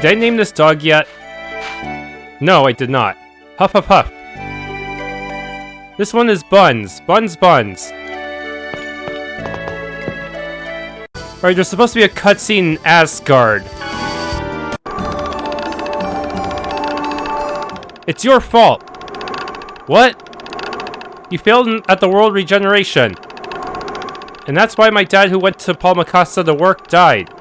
Did I name this dog yet? No, I did not. Huff, huff, huff. This one is Buns. Buns, Buns. Alright, there's supposed to be a cutscene in Asgard. It's your fault. What? You failed at the world regeneration. And that's why my dad, who went to Palmacosta to work, died.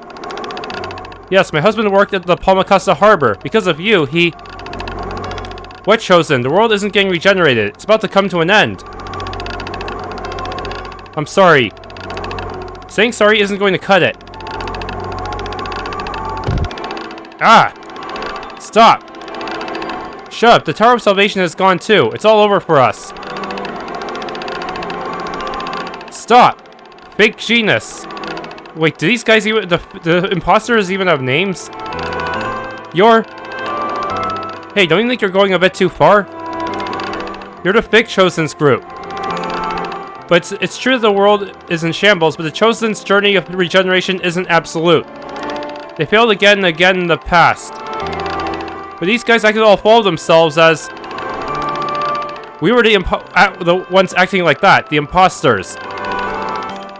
Yes, my husband worked at the Palmacosta harbor. Because of you, he... What, Chosen? The world isn't getting regenerated. It's about to come to an end. I'm sorry. Saying sorry isn't going to cut it. Ah! Stop! Shut up, the Tower of Salvation is gone too. It's all over for us. Stop! Fake genus. Wait, do these guys even... The imposters even have names? You're... Hey, don't you think you're going a bit too far? You're the fake Chosen's group. But it's true that the world is in shambles, but the Chosen's journey of regeneration isn't absolute. They failed again and again in the past. But these guys acted all full of themselves as... We were the ones acting like that, the imposters.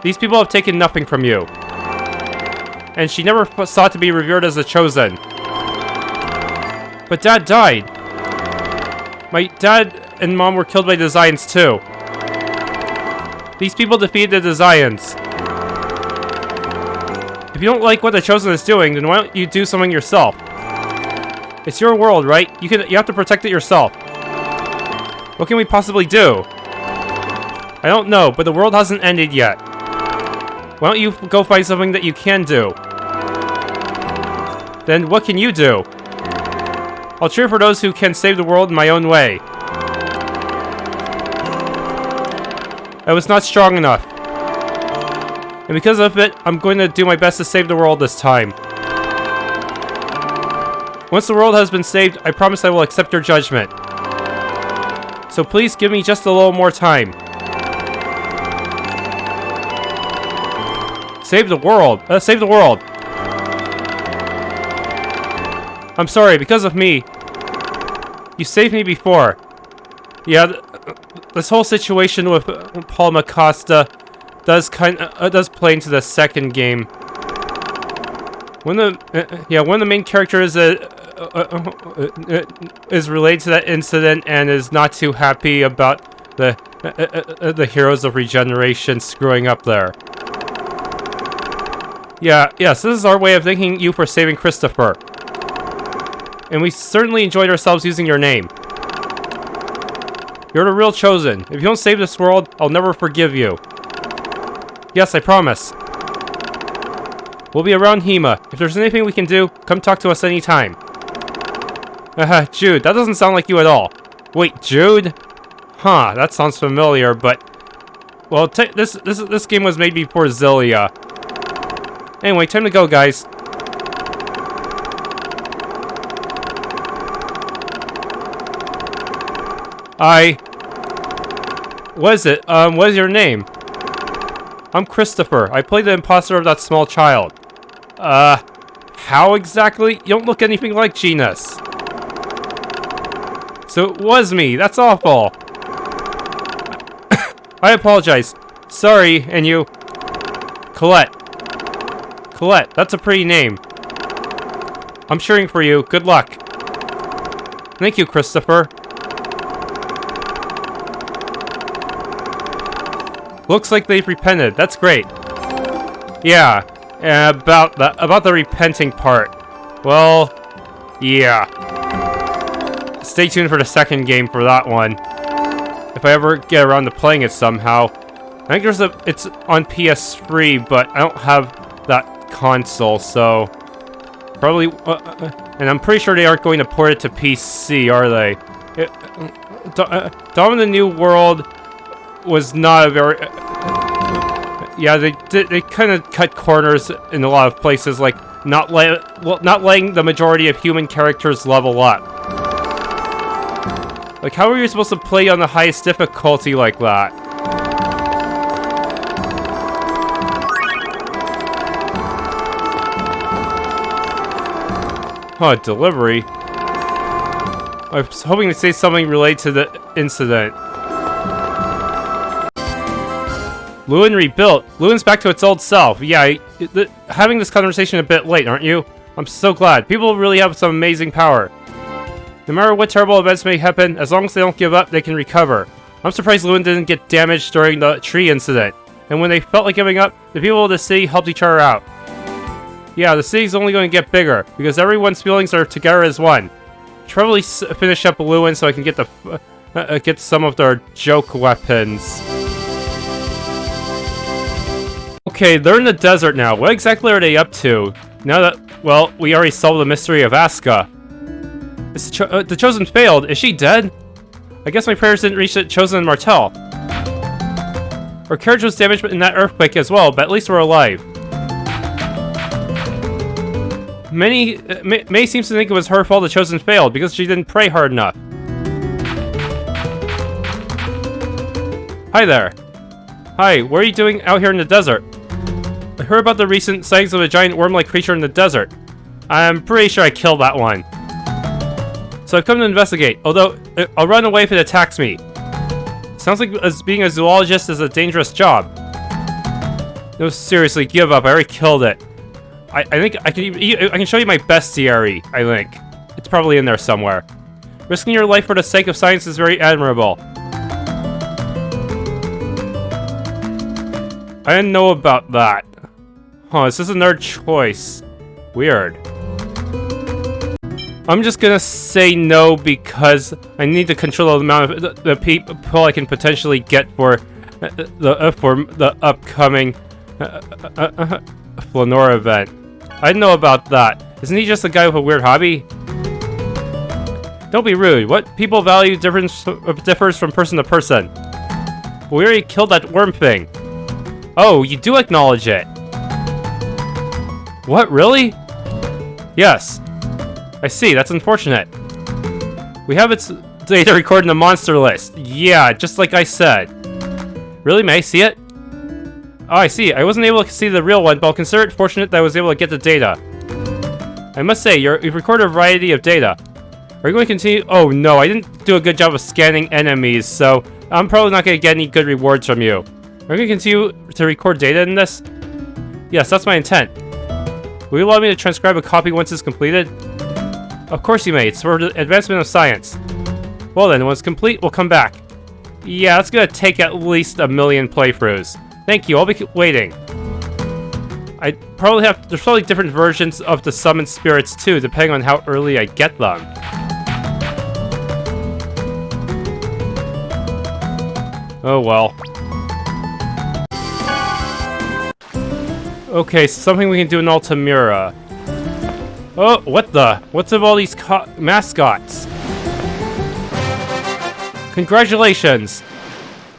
These people have taken nothing from you. And she never sought to be revered as a Chosen. But Dad died. My dad and Mom were killed by the Zions too. These people defeated the Zions. If you don't like what the Chosen is doing, then why don't you do something yourself? It's your world, right? You have to protect it yourself. What can we possibly do? I don't know, but the world hasn't ended yet. Why don't you go find something that you can do? Then what can you do? I'll cheer for those who can save the world in my own way. I was not strong enough. And because of it, I'm going to do my best to save the world this time. Once the world has been saved, I promise I will accept your judgment. So please give me just a little more time. Save the world. Save the world. I'm sorry, because of me. You saved me before. Yeah, this whole situation with Palmacosta does play into the second game. One of the main characters is related to that incident and is not too happy about the heroes of regeneration screwing up there. Yes, this is our way of thanking you for saving Christopher. And we certainly enjoyed ourselves using your name. You're the real Chosen. If you don't save this world, I'll never forgive you. Yes, I promise. We'll be around Hema. If there's anything we can do, come talk to us anytime. Jude, that doesn't sound like you at all. Wait, Jude? Huh, that sounds familiar, but... Well, this game was made before Xillia. Anyway, time to go, guys. What is it? What is your name? I'm Christopher. I played the imposter of that small child. How exactly? You don't look anything like Genus. So it was me. That's awful. I apologize. Sorry, and you... Colette. Colette, that's a pretty name. I'm cheering for you. Good luck. Thank you, Christopher. Looks like they've repented. That's great. Yeah, about the repenting part. Well, yeah. Stay tuned for the second game for that one. If I ever get around to playing it somehow. I think it's on PS3, but I don't have that console, so probably. And I'm pretty sure they aren't going to port it to PC, are they? Dawn of the New World was not a very... yeah, they kind of cut corners in a lot of places, like not letting the majority of human characters level up. Like, how are you supposed to play on the highest difficulty like that? Huh, delivery? I was hoping to say something related to the incident. Lewin rebuilt. Lewin's back to its old self. Yeah, having this conversation a bit late, aren't you? I'm so glad. People really have some amazing power. No matter what terrible events may happen, as long as they don't give up, they can recover. I'm surprised Lewin didn't get damaged during the tree incident. And when they felt like giving up, the people of the city helped each other out. Yeah, the city's only going to get bigger, because everyone's feelings are together as one. Should probably finish up Lewin so I can get some of their joke weapons. Okay, they're in the desert now. What exactly are they up to? Now that, well, we already solved the mystery of Asgard. The Chosen failed. Is she dead? I guess my prayers didn't reach the Chosen Martel. Her carriage was damaged in that earthquake as well, but at least we're alive. May seems to think it was her fault the Chosen failed, because she didn't pray hard enough. Hi there. Hi, what are you doing out here in the desert? I heard about the recent sightings of a giant worm-like creature in the desert. I'm pretty sure I killed that one. So I've come to investigate, although I'll run away if it attacks me. Sounds like being a zoologist is a dangerous job. No, seriously, give up. I already killed it. I think I can show you my bestiary, I think. It's probably in there somewhere. Risking your life for the sake of science is very admirable. I didn't know about that. Huh, this is another choice. Weird. I'm just gonna say no because I need to control the amount of the people I can potentially get for the upcoming Flanora event. I didn't know about that. Isn't he just a guy with a weird hobby? Don't be rude. What people value differs from person to person. But we already killed that worm thing. Oh, you do acknowledge it. What, really? Yes. I see, that's unfortunate. We have its data recorded in the monster list. Yeah, just like I said. Really? May I see it? Oh, I see. I wasn't able to see the real one, but I'll consider it fortunate that I was able to get the data. I must say, you've recorded a variety of data. Are you going to continue? Oh no, I didn't do a good job of scanning enemies, so I'm probably not going to get any good rewards from you. Are you going to continue to record data in this? Yes, that's my intent. Will you allow me to transcribe a copy once it's completed? Of course you may. It's for the advancement of science. Well then, when it's complete, we'll come back. Yeah, that's going to take at least 1,000,000 playthroughs. Thank you, I'll be waiting. There's probably different versions of the summoned spirits too, depending on how early I get them. Oh well. Okay, so something we can do in Altamira. Oh, what the? What's with all these mascots? Congratulations!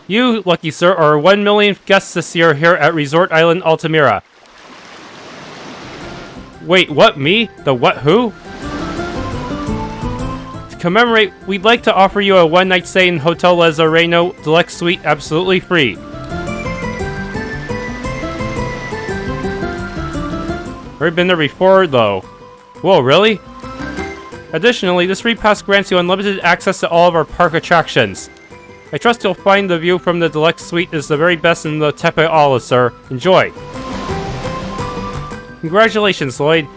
You, lucky sir, are 1,000,000th guests this year here at Resort Island Altamira. Wait, what, me? The what, who? To commemorate, we'd like to offer you a one-night stay in Hotel Lazareno Deluxe Suite absolutely free. Already been there before, though. Whoa, really? Additionally, this free pass grants you unlimited access to all of our park attractions. I trust you'll find the view from the Deluxe Suite is the very best in the tethe'alla, sir. Enjoy! Congratulations, Lloyd.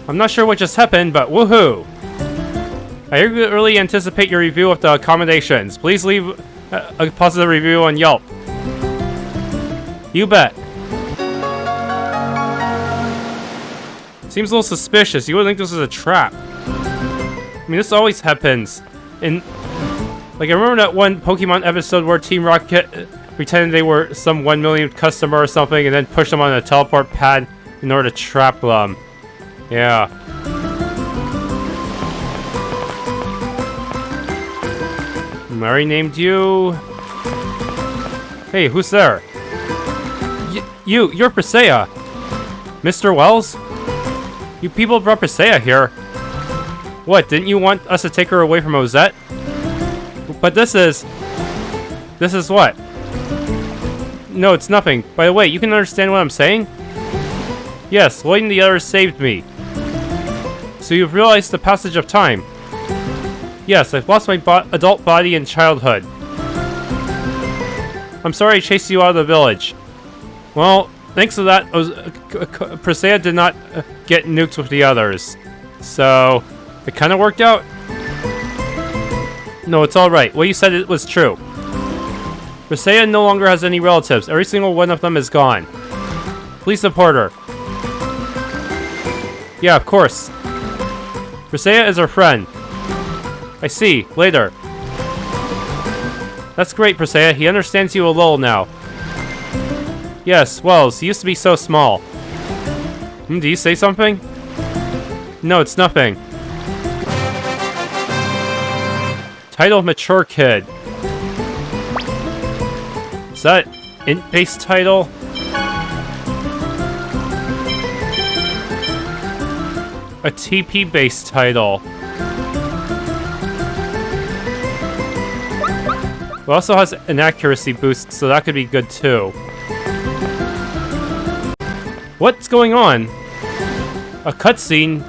I'm not sure what just happened, but woohoo! I eagerly anticipate your review of the accommodations. Please leave a positive review on Yelp. You bet. Seems a little suspicious. You would think this is a trap. I mean, this always happens. Like, I remember that one Pokemon episode where Team Rocket pretended they were some 1,000,000th customer or something and then pushed them on a teleport pad in order to trap them. Yeah. Mary named you. Hey, who's there? You're Presea. Mr. Wells? You people brought Presea here. What, didn't you want us to take her away from Ozette? But this is what? No, it's nothing. By the way, you can understand what I'm saying? Yes, Lloyd and the others saved me. So you've realized the passage of time. Yes, I've lost my adult body in childhood. I'm sorry I chased you out of the village. Well, thanks to that, Presea did not get nuked with the others. So, it kind of worked out? No, it's alright. What you said it was true. Presea no longer has any relatives. Every single one of them is gone. Please support her. Yeah, of course. Presea is our friend. I see. Later. That's great, Presea. He understands you a little now. Yes, Wells. He used to be so small. Do you say something? No, it's nothing. Title Mature Kid. Is that int-based title? A TP-based title. It also has an accuracy boost, so that could be good too. What's going on? A cutscene?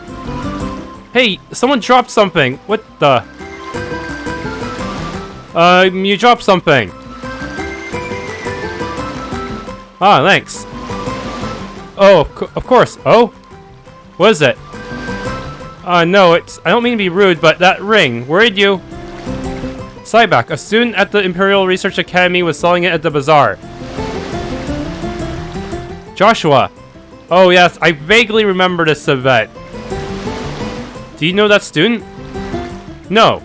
Hey, someone dropped something. What the? You dropped something. Ah, thanks. Oh, of course. Oh? What is it? No, I don't mean to be rude, but that ring, where'd you? Cyback, a student at the Imperial Research Academy, was selling it at the bazaar. Joshua. Oh yes, I vaguely remember this event. Do you know that student? No.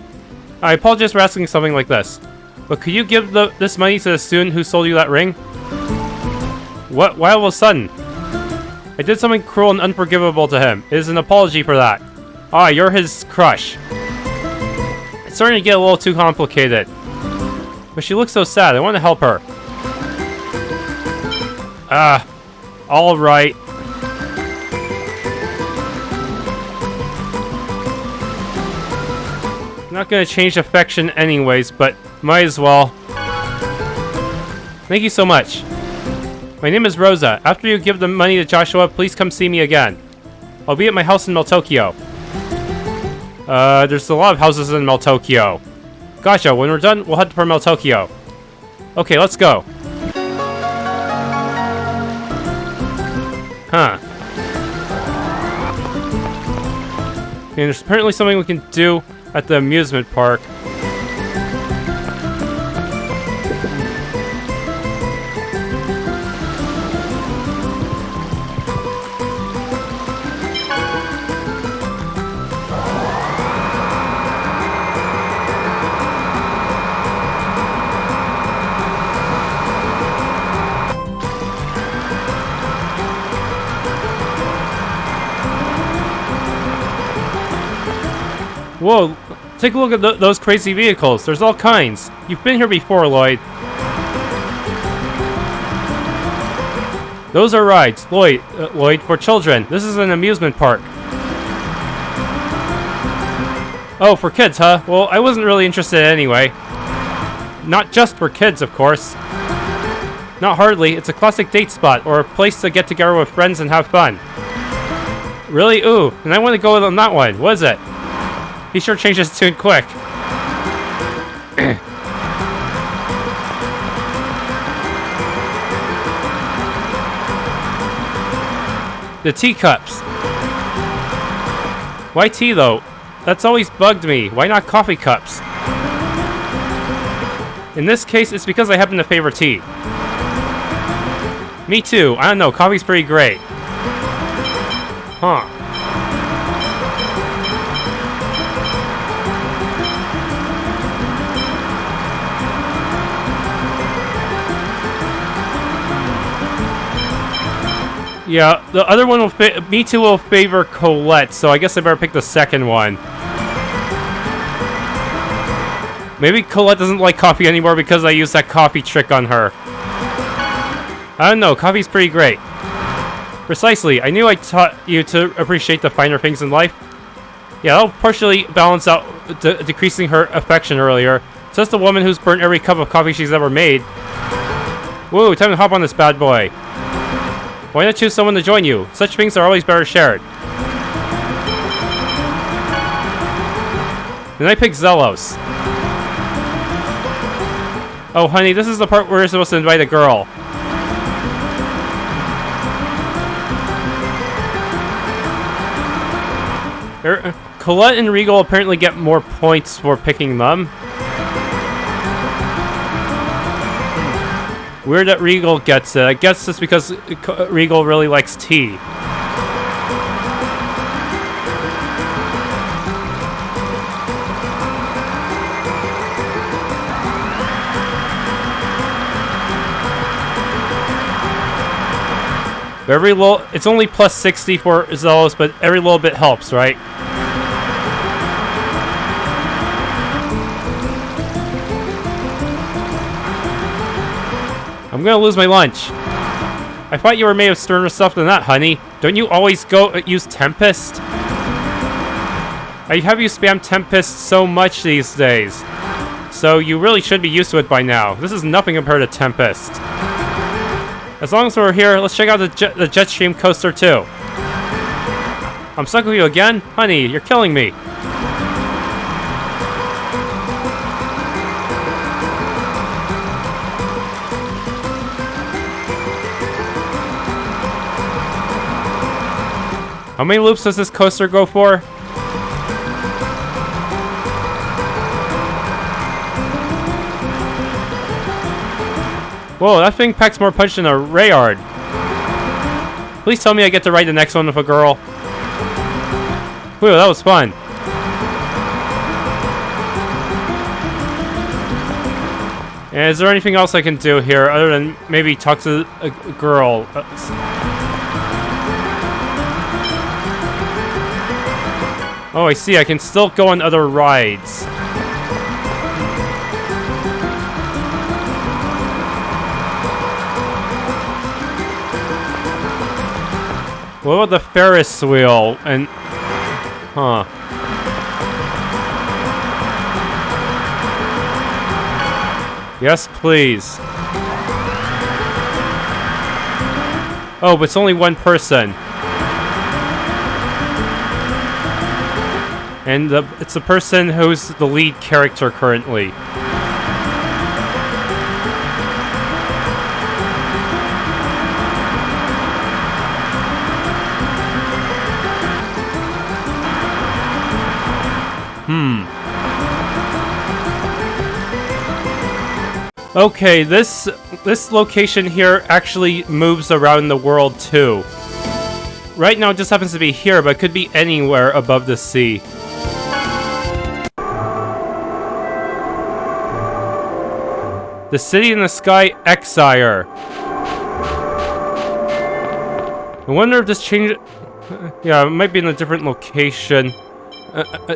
I apologize for asking something like this. But could you give this money to the student who sold you that ring? What? Why all of a sudden? I did something cruel and unforgivable to him. It is an apology for that. Ah, you're his crush. It's starting to get a little too complicated. But she looks so sad. I want to help her. Alright. Not gonna change affection anyways, but might as well. Thank you so much. My name is Rosa. After you give the money to Joshua, please come see me again. I'll be at my house in Meltokyo. There's a lot of houses in Meltokyo. Gotcha, when we're done, we'll head for Meltokyo. Okay, let's go. Huh. And there's apparently something we can do at the amusement park. Whoa, take a look at those crazy vehicles. There's all kinds. You've been here before, Lloyd. Those are rides, Lloyd, for children. This is an amusement park. Oh, for kids, huh? Well, I wasn't really interested anyway. Not just for kids, of course. Not hardly. It's a classic date spot, or a place to get together with friends and have fun. Really? Ooh, and I want to go on that one. What is it? He sure changed his tune quick. The teacups. Why tea, though? That's always bugged me. Why not coffee cups? In this case, it's because I happen to favor tea. Me too. I don't know. Coffee's pretty great. Huh. Yeah, the other one will me too will favor Colette, so I guess I better pick the second one. Maybe Colette doesn't like coffee anymore because I used that coffee trick on her. I don't know, coffee's pretty great. Precisely, I knew I taught you to appreciate the finer things in life. Yeah, that'll partially balance out decreasing her affection earlier. Says the woman who's burnt every cup of coffee she's ever made. Woo, time to hop on this bad boy. Why not choose someone to join you? Such things are always better shared. Then I pick Zelos. Oh, honey, this is the part where you're supposed to invite a girl. Colette and Regal apparently get more points for picking them. Weird that Regal gets it. I guess it's because Regal really likes tea. Every little, it's only plus 60 for Zelos, but every little bit helps, right? I'm gonna lose my lunch. I thought you were made of sterner stuff than that, honey. Don't you always use Tempest? I have you spam Tempest so much these days. So you really should be used to it by now. This is nothing compared to Tempest. As long as we're here, let's check out the Jetstream Coaster too. I'm stuck with you again? Honey, you're killing me. How many loops does this coaster go for? Whoa, that thing packs more punch than a Rayard. Please tell me I get to ride the next one with a girl. Whew, that was fun. And is there anything else I can do here other than maybe talk to a girl? Oh, I see. I can still go on other rides. What about the Ferris Wheel? And... Huh. Yes, please. Oh, but it's only one person. And it's the person who's the lead character currently. Okay, this location here actually moves around the world too. Right now it just happens to be here, but it could be anywhere above the sea. The city in the sky, Exire. I wonder if this change... Yeah, it might be in a different location,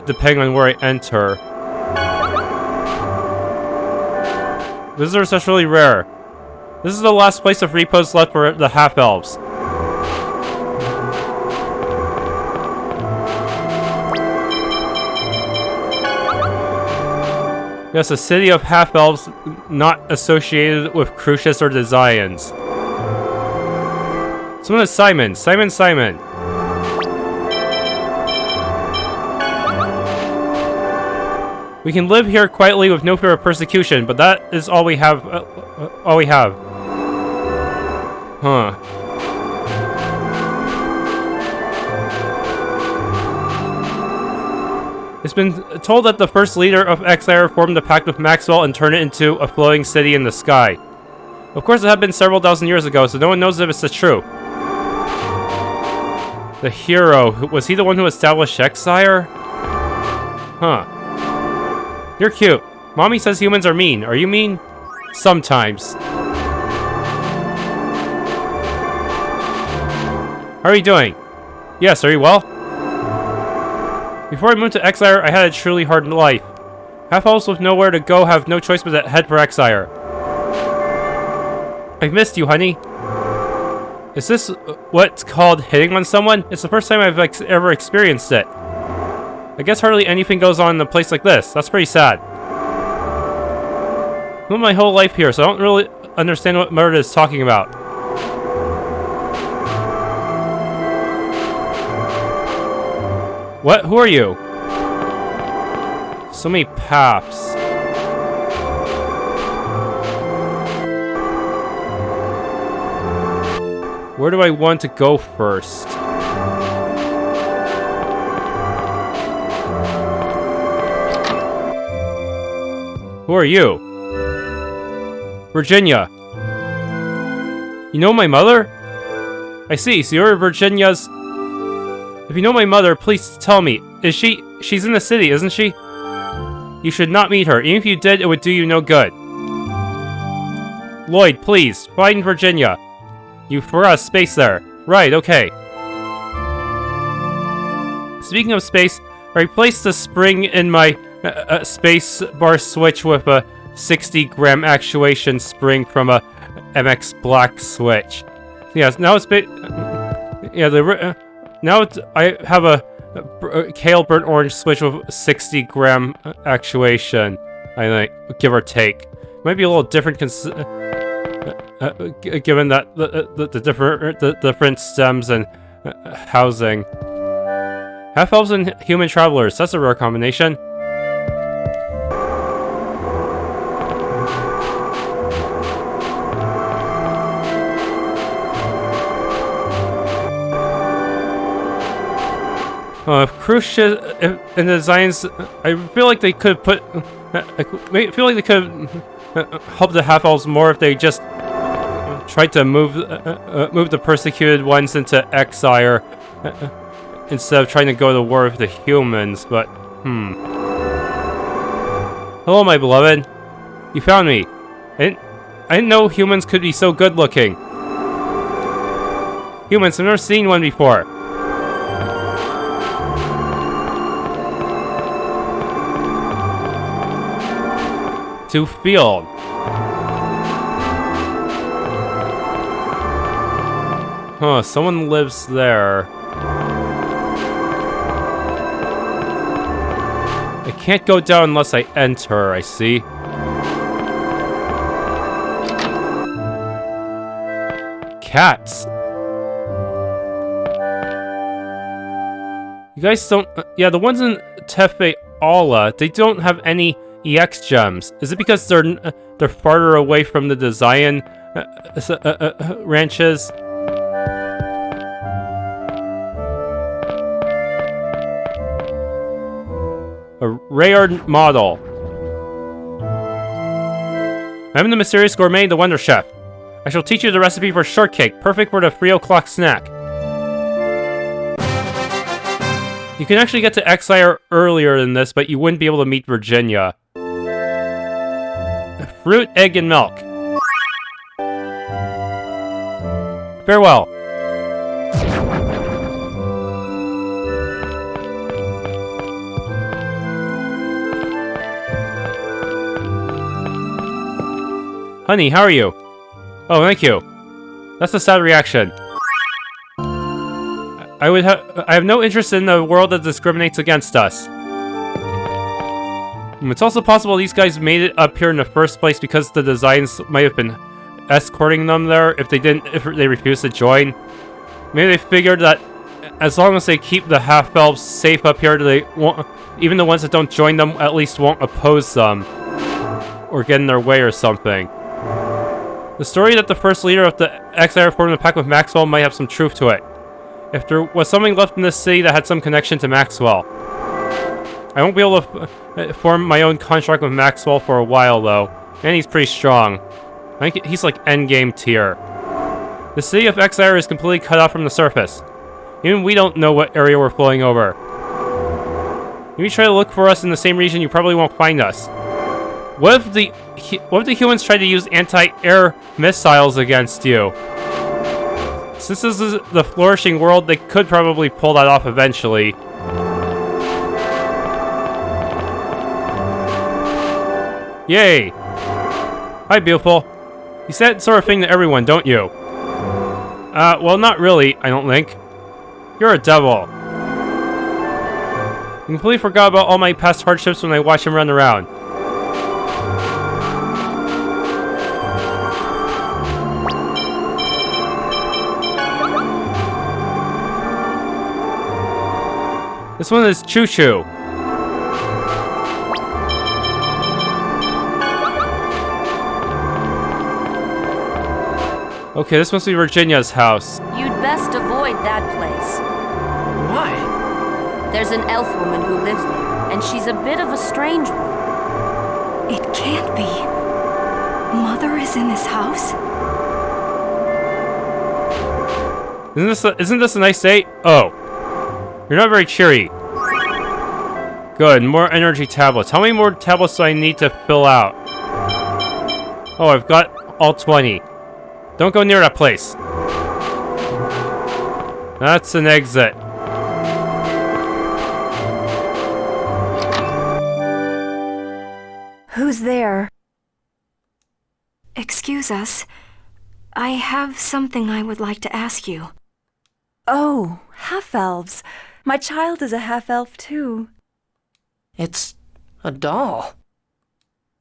depending on where I enter. Visitors, that's really rare. This is the last place of repose left for the half-elves. Yes, a city of half-elves not associated with Crucius or the Zions. Someone is Simon. Simon. We can live here quietly with no fear of persecution, but that is all we have. Huh. It's been told that the first leader of Exire formed a pact with Maxwell and turned it into a floating city in the sky. Of course, it had been several thousand years ago, so no one knows if it's true. The hero, was he the one who established Exire? Huh. You're cute. Mommy says humans are mean. Are you mean? Sometimes. How are you doing? Yes, are you well? Before I moved to Exire, I had a truly hard life. Half-elves with nowhere to go have no choice but to head for Exire. I've missed you, honey. Is this what's called hitting on someone? It's the first time I've ever experienced it. I guess hardly anything goes on in a place like this. That's pretty sad. I've lived my whole life here, so I don't really understand what Murda is talking about. What? Who are you? So many paths. Where do I want to go first? Who are you? Virginia. You know my mother? I see, so you're Virginia's... If you know my mother, please tell me. Is she... She's in the city, isn't she? You should not meet her. Even if you did, it would do you no good. Lloyd, please, find Virginia. You for us, space there. Right, okay. Speaking of space, I replaced the spring in my space bar switch with a 60-gram actuation spring from a MX Black switch. Yes, now it's I have a Kale Burnt Orange switch with 60-gram actuation. I think, give or take. Might be a little different given that the different stems and housing. Half-elves and human travelers. That's a rare combination. Cruise ship in the designs, I feel like they could put. I feel like they could help the half-elves more if they just tried to move the persecuted ones into exile instead of trying to go to war with the humans. But hello, my beloved. You found me. I didn't know humans could be so good-looking. Humans, I've never seen one before. To field. Huh, someone lives there. I can't go down unless I enter, I see. Cats. You guys don't... yeah, the ones in tethe'alla, they don't have any EX gems. Is it because they're farther away from the Zion ranches? A rare model. I'm the mysterious gourmet, the Wonder Chef. I shall teach you the recipe for shortcake, perfect for the 3 o'clock snack. You can actually get to Exile earlier than this, but you wouldn't be able to meet Virginia. Fruit, egg, and milk. Farewell. Honey, how are you? Oh, thank you. That's a sad reaction. I have no interest in a world that discriminates against us. It's also possible these guys made it up here in the first place because the designs might have been escorting them there if they refused to join. Maybe they figured that as long as they keep the half-elves safe up here, they won't, even the ones that don't join them at least won't oppose them or get in their way or something. The story that the first leader of the Exile formed a pact with Maxwell might have some truth to it. If there was something left in this city that had some connection to Maxwell. I won't be able to form my own contract with Maxwell for a while, though. And he's pretty strong. I think he's like endgame tier. The city of Exile is completely cut off from the surface. Even we don't know what area we're flying over. If you try to look for us in the same region, you probably won't find us. What if the humans tried to use anti-air missiles against you? Since this is the flourishing world, they could probably pull that off eventually. Yay! Hi, beautiful. You say that sort of thing to everyone, don't you? Well, not really, I don't think. You're a devil. I completely forgot about all my past hardships when I watched him run around. This one is Choo Choo. Okay, this must be Virginia's house. You'd best avoid that place. Why? There's an elf woman who lives there, and she's a bit of a strange one. It can't be. Mother is in this house? Isn't this a nice day? Oh. You're not very cheery. Good, more energy tablets. How many more tablets do I need to fill out? Oh, I've got all 20. Don't go near that place. That's an exit. Who's there? Excuse us. I have something I would like to ask you. Oh, half-elves. My child is a half-elf too. It's a doll.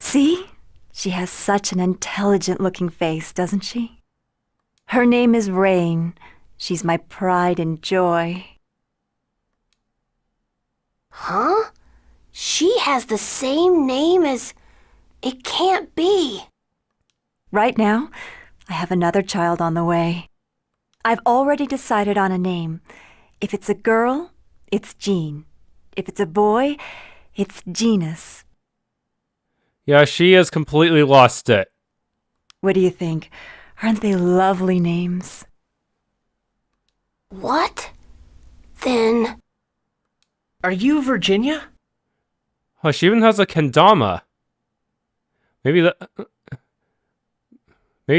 See? She has such an intelligent-looking face, doesn't she? Her name is Rain. She's my pride and joy. Huh? She has the same name as... It can't be. Right now, I have another child on the way. I've already decided on a name. If it's a girl, it's Jean. If it's a boy, it's Genus. Yeah, she has completely lost it. What do you think? Aren't they lovely names? What? Then... Are you Virginia? Oh, she even has a kendama. Maybe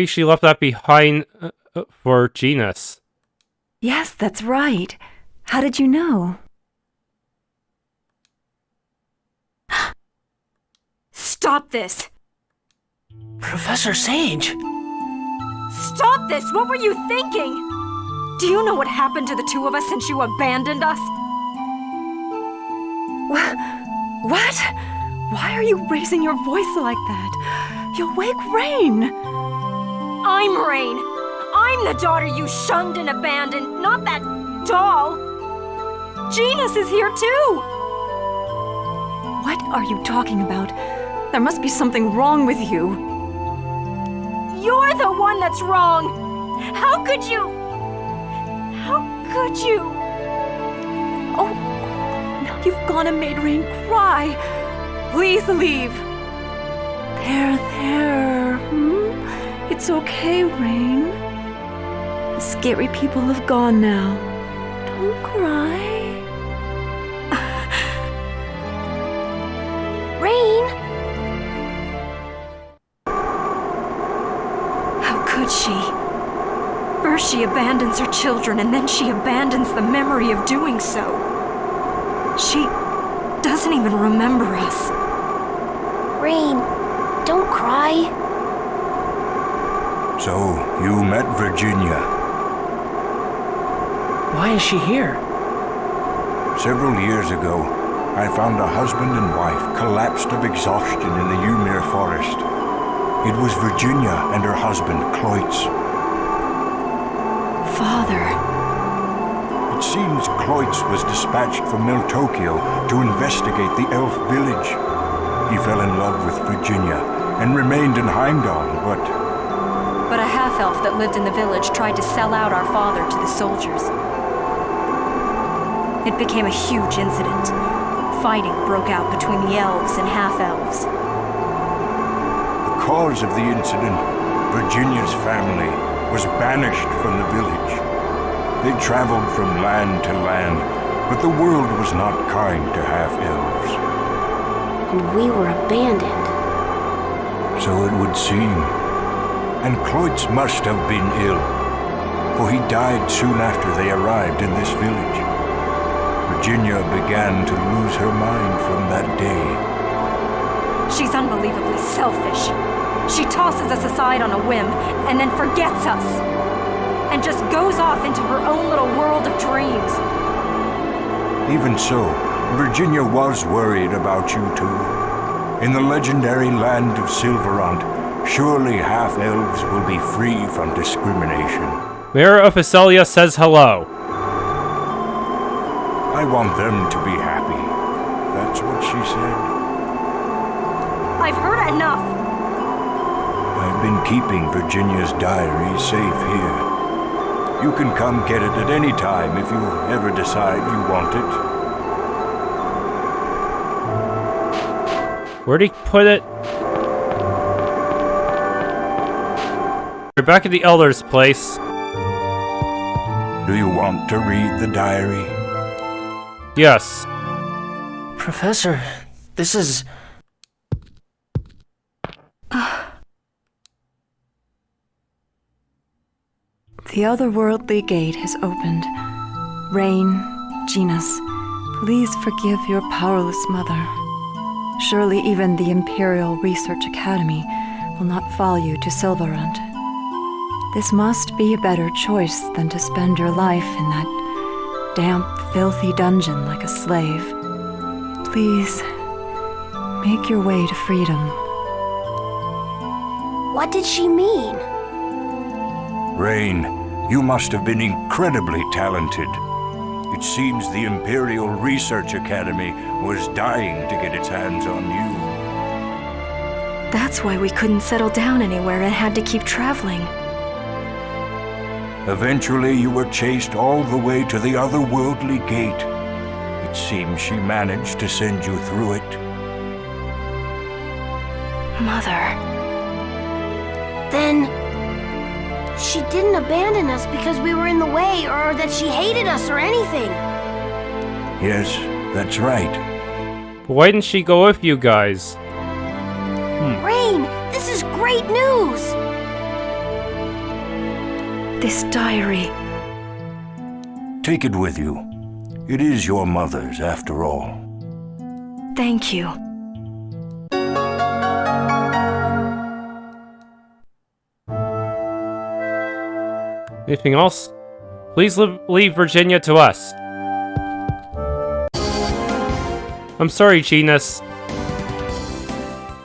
she left that behind for Genus. Yes, that's right. How did you know? Stop this! Professor Sage. Stop this! What were you thinking? Do you know what happened to the two of us since you abandoned us? What? Why are you raising your voice like that? You'll wake Rain. I'm Rain. I'm the daughter you shunned and abandoned, not that doll. Genus is here too. What are you talking about? There must be something wrong with you. You're the one that's wrong. How could you? How could you? Oh, now you've gone and made Rain cry. Please leave. There. It's okay, Rain. The scary people have gone now. Don't cry. Rain? How could she? First she abandons her children, and then she abandons the memory of doing so. She doesn't even remember us. Rain, don't cry. So, you met Virginia. Why is she here? Several years ago, I found a husband and wife collapsed of exhaustion in the Ymir forest. It was Virginia and her husband, Cloyce. Father. It seems Cloyce was dispatched from Miltokyo to investigate the elf village. He fell in love with Virginia and remained in Heimdall, But a half-elf that lived in the village tried to sell out our father to the soldiers. It became a huge incident. Fighting broke out between the elves and half-elves. the cause of the incident, Virginia's family, was banished from the village. They traveled from land to land, but the world was not kind to half-elves. And we were abandoned. So it would seem. And Cloyce must have been ill, for he died soon after they arrived in this village. Virginia began to lose her mind from that day. She's unbelievably selfish. She tosses us aside on a whim, and then forgets us. And just goes off into her own little world of dreams. Even so, Virginia was worried about you two. In the legendary land of Sylvarant, surely half-elves will be free from discrimination. Mayor of Veselia says hello. I I want them to be happy. That's what she said. I've heard enough. I've been keeping Virginia's diary safe here. You can come get it at any time if you ever decide you want it. Where'd he put it? We're back at the Elder's place. Do you want to read the diary? Yes. Professor, this is... The otherworldly gate has opened. Rain, Genus, please forgive your powerless mother. Surely even the Imperial Research Academy will not follow you to Sylvarant. This must be a better choice than to spend your life in that damp, filthy dungeon like a slave. Please, make your way to freedom. What did she mean? Rain, you must have been incredibly talented. It seems the Imperial Research Academy was dying to get its hands on you. That's why we couldn't settle down anywhere and had to keep traveling. Eventually, you were chased all the way to the otherworldly gate. It seems she managed to send you through it. Mother. Then she didn't abandon us because we were in the way or that she hated us or anything. Yes, that's right. But why didn't she go with you guys? Rain, this is great news! This diary. Take it with you. It is your mother's, after all. Thank you. Anything else? Please leave Virginia to us. I'm sorry, Genus.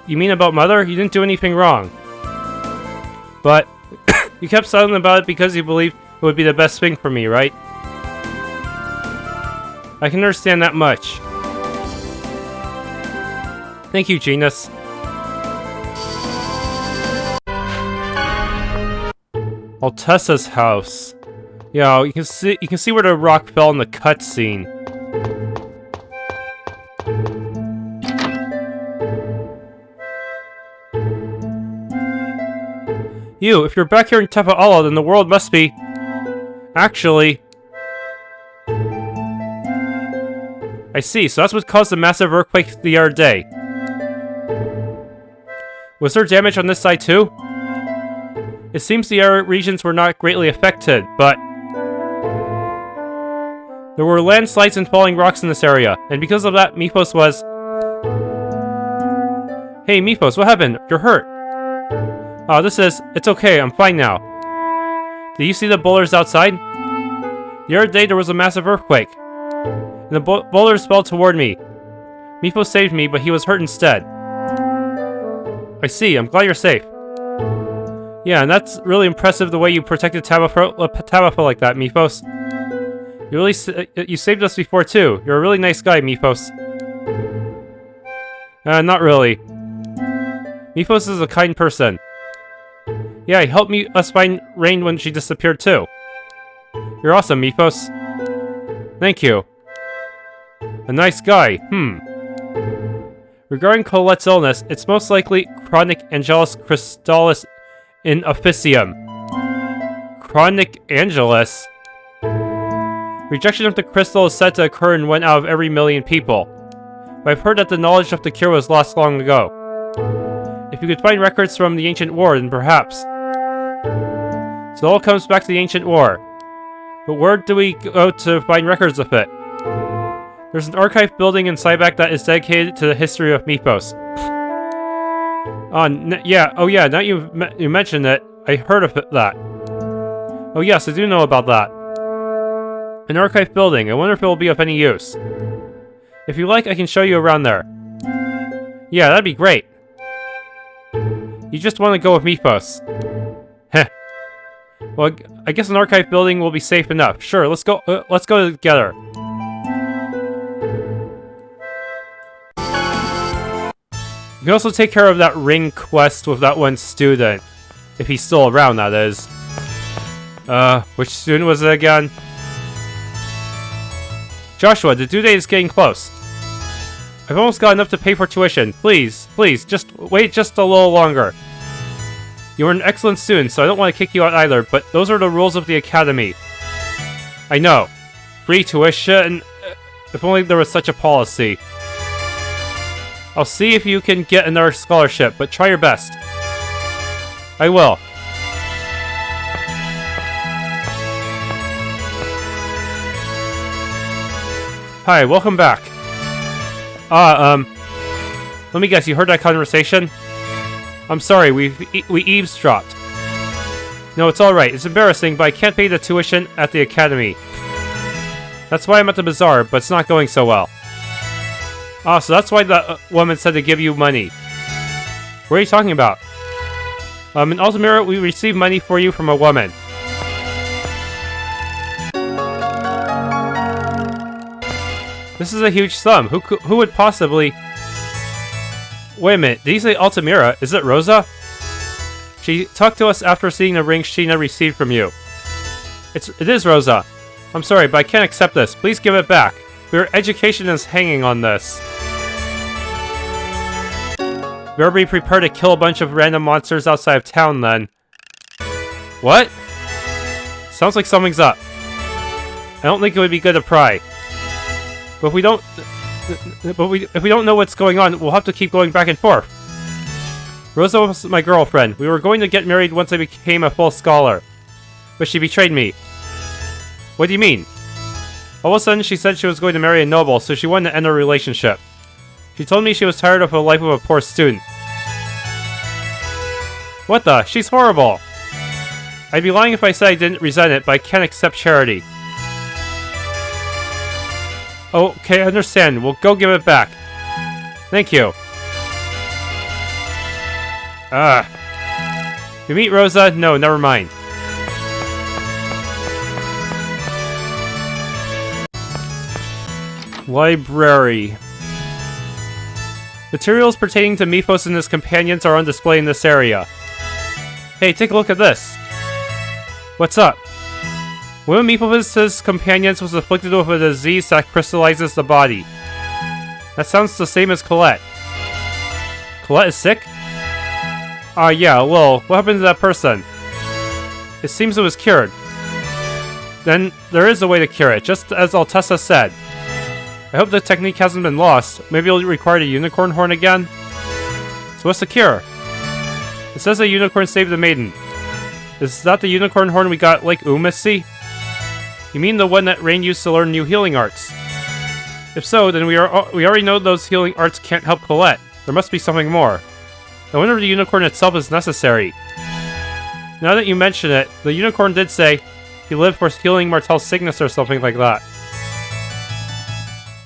You mean about Mother? You didn't do anything wrong. But you kept silent about it because you believed it would be the best thing for me, right? I can understand that much. Thank you, Genus. Altessa's house. Yeah, you can see where the rock fell in the cutscene. You, if you're back here in tethe'alla, then the world must be... Actually... I see, so that's what caused the massive earthquake the other day. Was there damage on this side too? It seems the other regions were not greatly affected, but... There were landslides and falling rocks in this area, and because of that, Mythos was... Hey, Mythos, what happened? You're hurt. Oh, it's okay, I'm fine now. Do you see the boulders outside? The other day there was a massive earthquake, and the boulders fell toward me. Mythos saved me, but he was hurt instead. I see, I'm glad you're safe. Yeah, and that's really impressive the way you protected Tabitha like that, Mythos. You saved us before too. You're a really nice guy, Mythos. Not really. Mythos is a kind person. Yeah, he helped us find Rain when she disappeared too. You're awesome, Mythos. Thank you. A nice guy, Regarding Colette's illness, it's most likely chronic Angelus Crystallis in Officium. Chronic Angelus? Rejection of the crystal is said to occur in 1 out of every million people. But I've heard that the knowledge of the cure was lost long ago. If you could find records from the ancient war, then perhaps. So it all comes back to the ancient war. But where do we go to find records of it? There's an archive building in Sybac that is dedicated to the history of Mythos. Now you mentioned it, I heard of that. Oh yes, I do know about that. An archive building, I wonder if it will be of any use. If you like, I can show you around there. Yeah, that'd be great. You just want to go with Mythos. Heh. Well, I guess an archive building will be safe enough. Sure, let's go together. You can also take care of that ring quest with that one student. If he's still around, that is. Which student was it again? Joshua, the due date is getting close. I've almost got enough to pay for tuition. Please, just wait just a little longer. You were an excellent student, so I don't want to kick you out either, but those are the rules of the academy. I know. Free tuition? If only there was such a policy. I'll see if you can get another scholarship, but try your best. I will. Hi, welcome back. Let me guess, you heard that conversation? I'm sorry, we eavesdropped. No, it's alright. It's embarrassing, but I can't pay the tuition at the academy. That's why I'm at the bazaar, but it's not going so well. Ah, so that's why the woman said to give you money. What are you talking about? In Altamira, we received money for you from a woman. This is a huge sum. Who would possibly... Wait a minute, did you say Altamira? Is it Rosa? She talked to us after seeing the ring Sheena received from you. It is Rosa. I'm sorry, but I can't accept this. Please give it back. Your education is hanging on this. Better be prepared to kill a bunch of random monsters outside of town, then. What? Sounds like something's up. I don't think it would be good to pry. But if we don't know what's going on, we'll have to keep going back and forth. Rosa was my girlfriend. We were going to get married once I became a full scholar. But she betrayed me. What do you mean? All of a sudden, she said she was going to marry a noble, so she wanted to end our relationship. She told me she was tired of a life of a poor student. What the? She's horrible! I'd be lying if I said I didn't resent it, but I can't accept charity. Okay, I understand. We'll go give it back. Thank you. You meet Rosa? No, never mind. Library. Materials pertaining to Mythos and his companions are on display in this area. Hey, take a look at this. What's up? One of Mythos' companions was afflicted with a disease that crystallizes the body. That sounds the same as Colette. Colette is sick? Yeah, well, what happened to that person? It seems it was cured. Then, there is a way to cure it, just as Altessa said. I hope the technique hasn't been lost. Maybe it'll require a unicorn horn again? So what's the cure? It says a unicorn saved the maiden. Is that the unicorn horn we got like Umisi? You mean the one that Rain used to learn new healing arts? If so, then we already know those healing arts can't help Colette. There must be something more. I wonder if the unicorn itself is necessary. Now that you mention it, the unicorn did say he lived for healing Martel's sickness or something like that.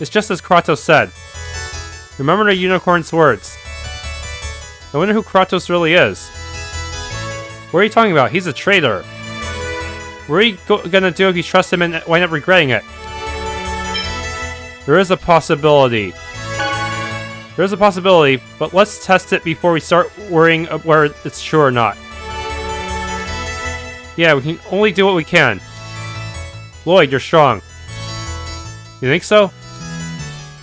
It's just as Kratos said. Remember the unicorn's words. I wonder who Kratos really is. What are you talking about? He's a traitor. What are you gonna do if you trust him and wind up regretting it? There is a possibility. There is a possibility, but let's test it before we start worrying whether it's true or not. Yeah, we can only do what we can. Lloyd, you're strong. You think so?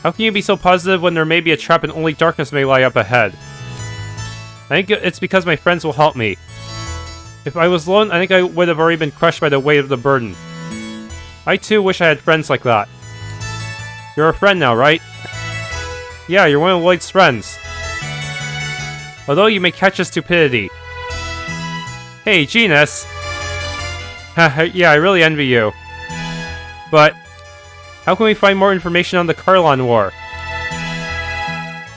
How can you be so positive when there may be a trap and only darkness may lie up ahead? I think it's because my friends will help me. If I was alone, I think I would have already been crushed by the weight of the burden. I too wish I had friends like that. You're a friend now, right? Yeah, you're one of Lloyd's friends. Although you may catch his stupidity. Hey, Genus! Yeah, I really envy you. But, how can we find more information on the Carlon War?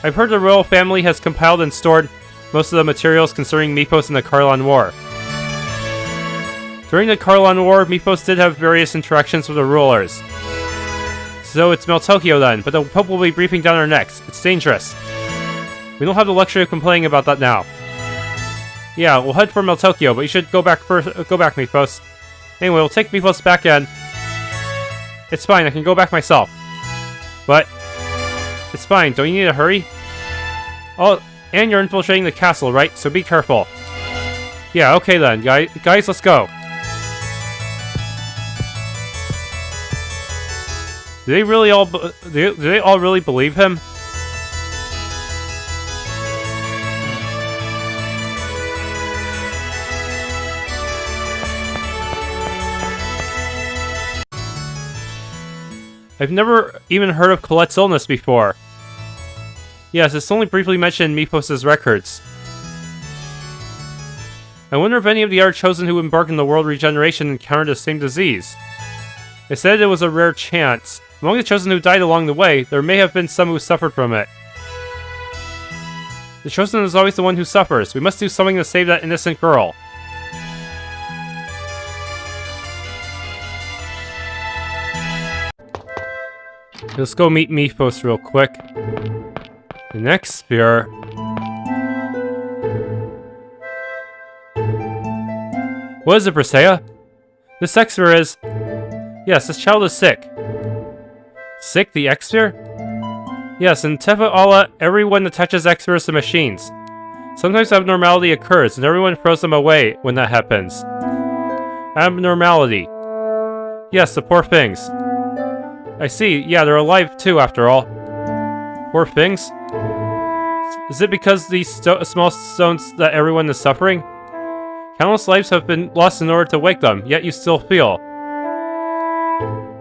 I've heard the royal family has compiled and stored most of the materials concerning Mythos and the Carlon War. During the Carlon War, Mythos did have various interactions with the rulers. So it's Meltokio then, but the Pope will be breathing down our necks. It's dangerous. We don't have the luxury of complaining about that now. Yeah, we'll head for Meltokio, but you should go back first. Go back, Mythos. Anyway, we'll take Mythos back in. It's fine, I can go back myself. But it's fine, don't you need to hurry? And you're infiltrating the castle, right? So be careful. Yeah, okay then, guys, let's go. Do they really all? Do they all really believe him? I've never even heard of Colette's illness before. Yes, it's only briefly mentioned in Mepos' records. I wonder if any of the other Chosen who embarked on the World Regeneration encountered the same disease. They said it was a rare chance. Among the Chosen who died along the way, there may have been some who suffered from it. The Chosen is always the one who suffers. We must do something to save that innocent girl. Let's go meet Mepos real quick. The next sphere. What is it, Presea? This X-sphere is... Yes, this child is sick. Sick, the X-sphere? Yes, in tethe'alla, everyone attaches X-spheres to machines. Sometimes abnormality occurs, and everyone throws them away when that happens. Abnormality. Yes, the poor things. I see, yeah, they're alive too, after all. Poor things? Is it because these small stones that everyone is suffering? Countless lives have been lost in order to wake them, yet you still feel.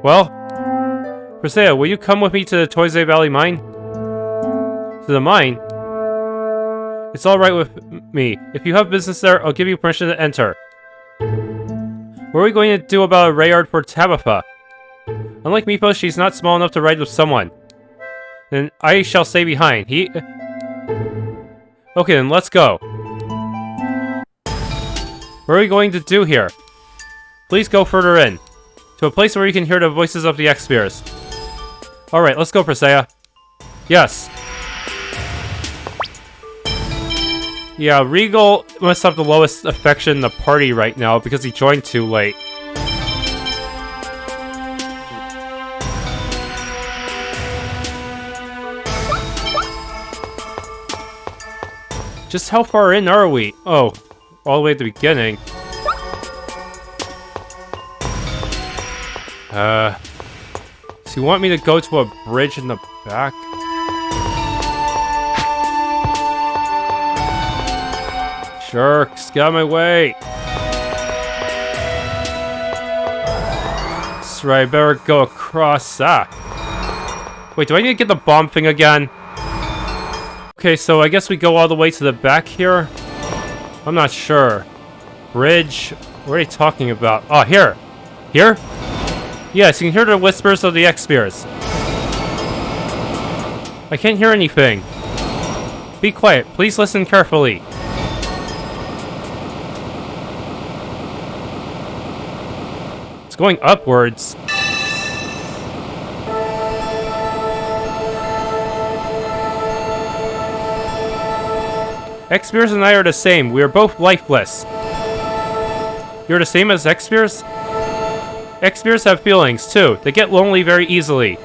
Well, Presea, will you come with me to the Toise Valley mine? To the mine? It's alright with me. If you have business there, I'll give you permission to enter. What are we going to do about a Rayard for Tabitha? Unlike Mepos, she's not small enough to ride with someone. Then I shall stay behind. Okay, then let's go. What are we going to do here? Please go further in. To a place where you can hear the voices of the X-spheres. Alright, let's go, Presea. Yes. Yeah, Regal must have the lowest affection in the party right now because he joined too late. Just how far in are we? Oh, all the way at the beginning. So you want me to go to a bridge in the back? Jerks, get out of my way! That's right, I better go across that. Wait, do I need to get the bomb thing again? Okay, so I guess we go all the way to the back here? I'm not sure. Bridge? What are you talking about? Oh, here! Here? Yes, you can hear the whispers of the X-spheres. I can't hear anything. Be quiet. Please listen carefully. It's going upwards. X-spheres and I are the same. We are both lifeless. You're the same as X-spheres? X-spheres have feelings, too. They get lonely very easily.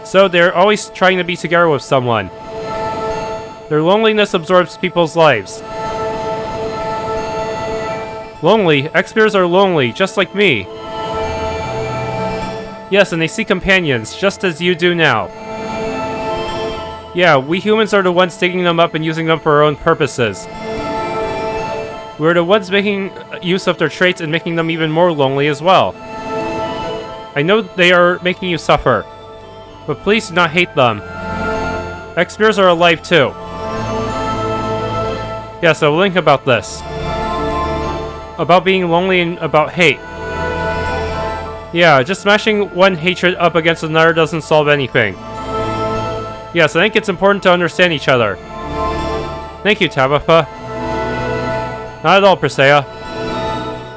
So they're always trying to be together with someone. Their loneliness absorbs people's lives. Lonely? X-spheres are lonely, just like me. Yes, and they seek companions, just as you do now. Yeah, we humans are the ones taking them up and using them for our own purposes. We're the ones making use of their traits and making them even more lonely as well. I know they are making you suffer, but please do not hate them. X-spheres are alive too. Yeah, so link about this. About being lonely and about hate. Yeah, just smashing one hatred up against another doesn't solve anything. Yes, I think it's important to understand each other. Thank you, Tabitha. Not at all, Presea.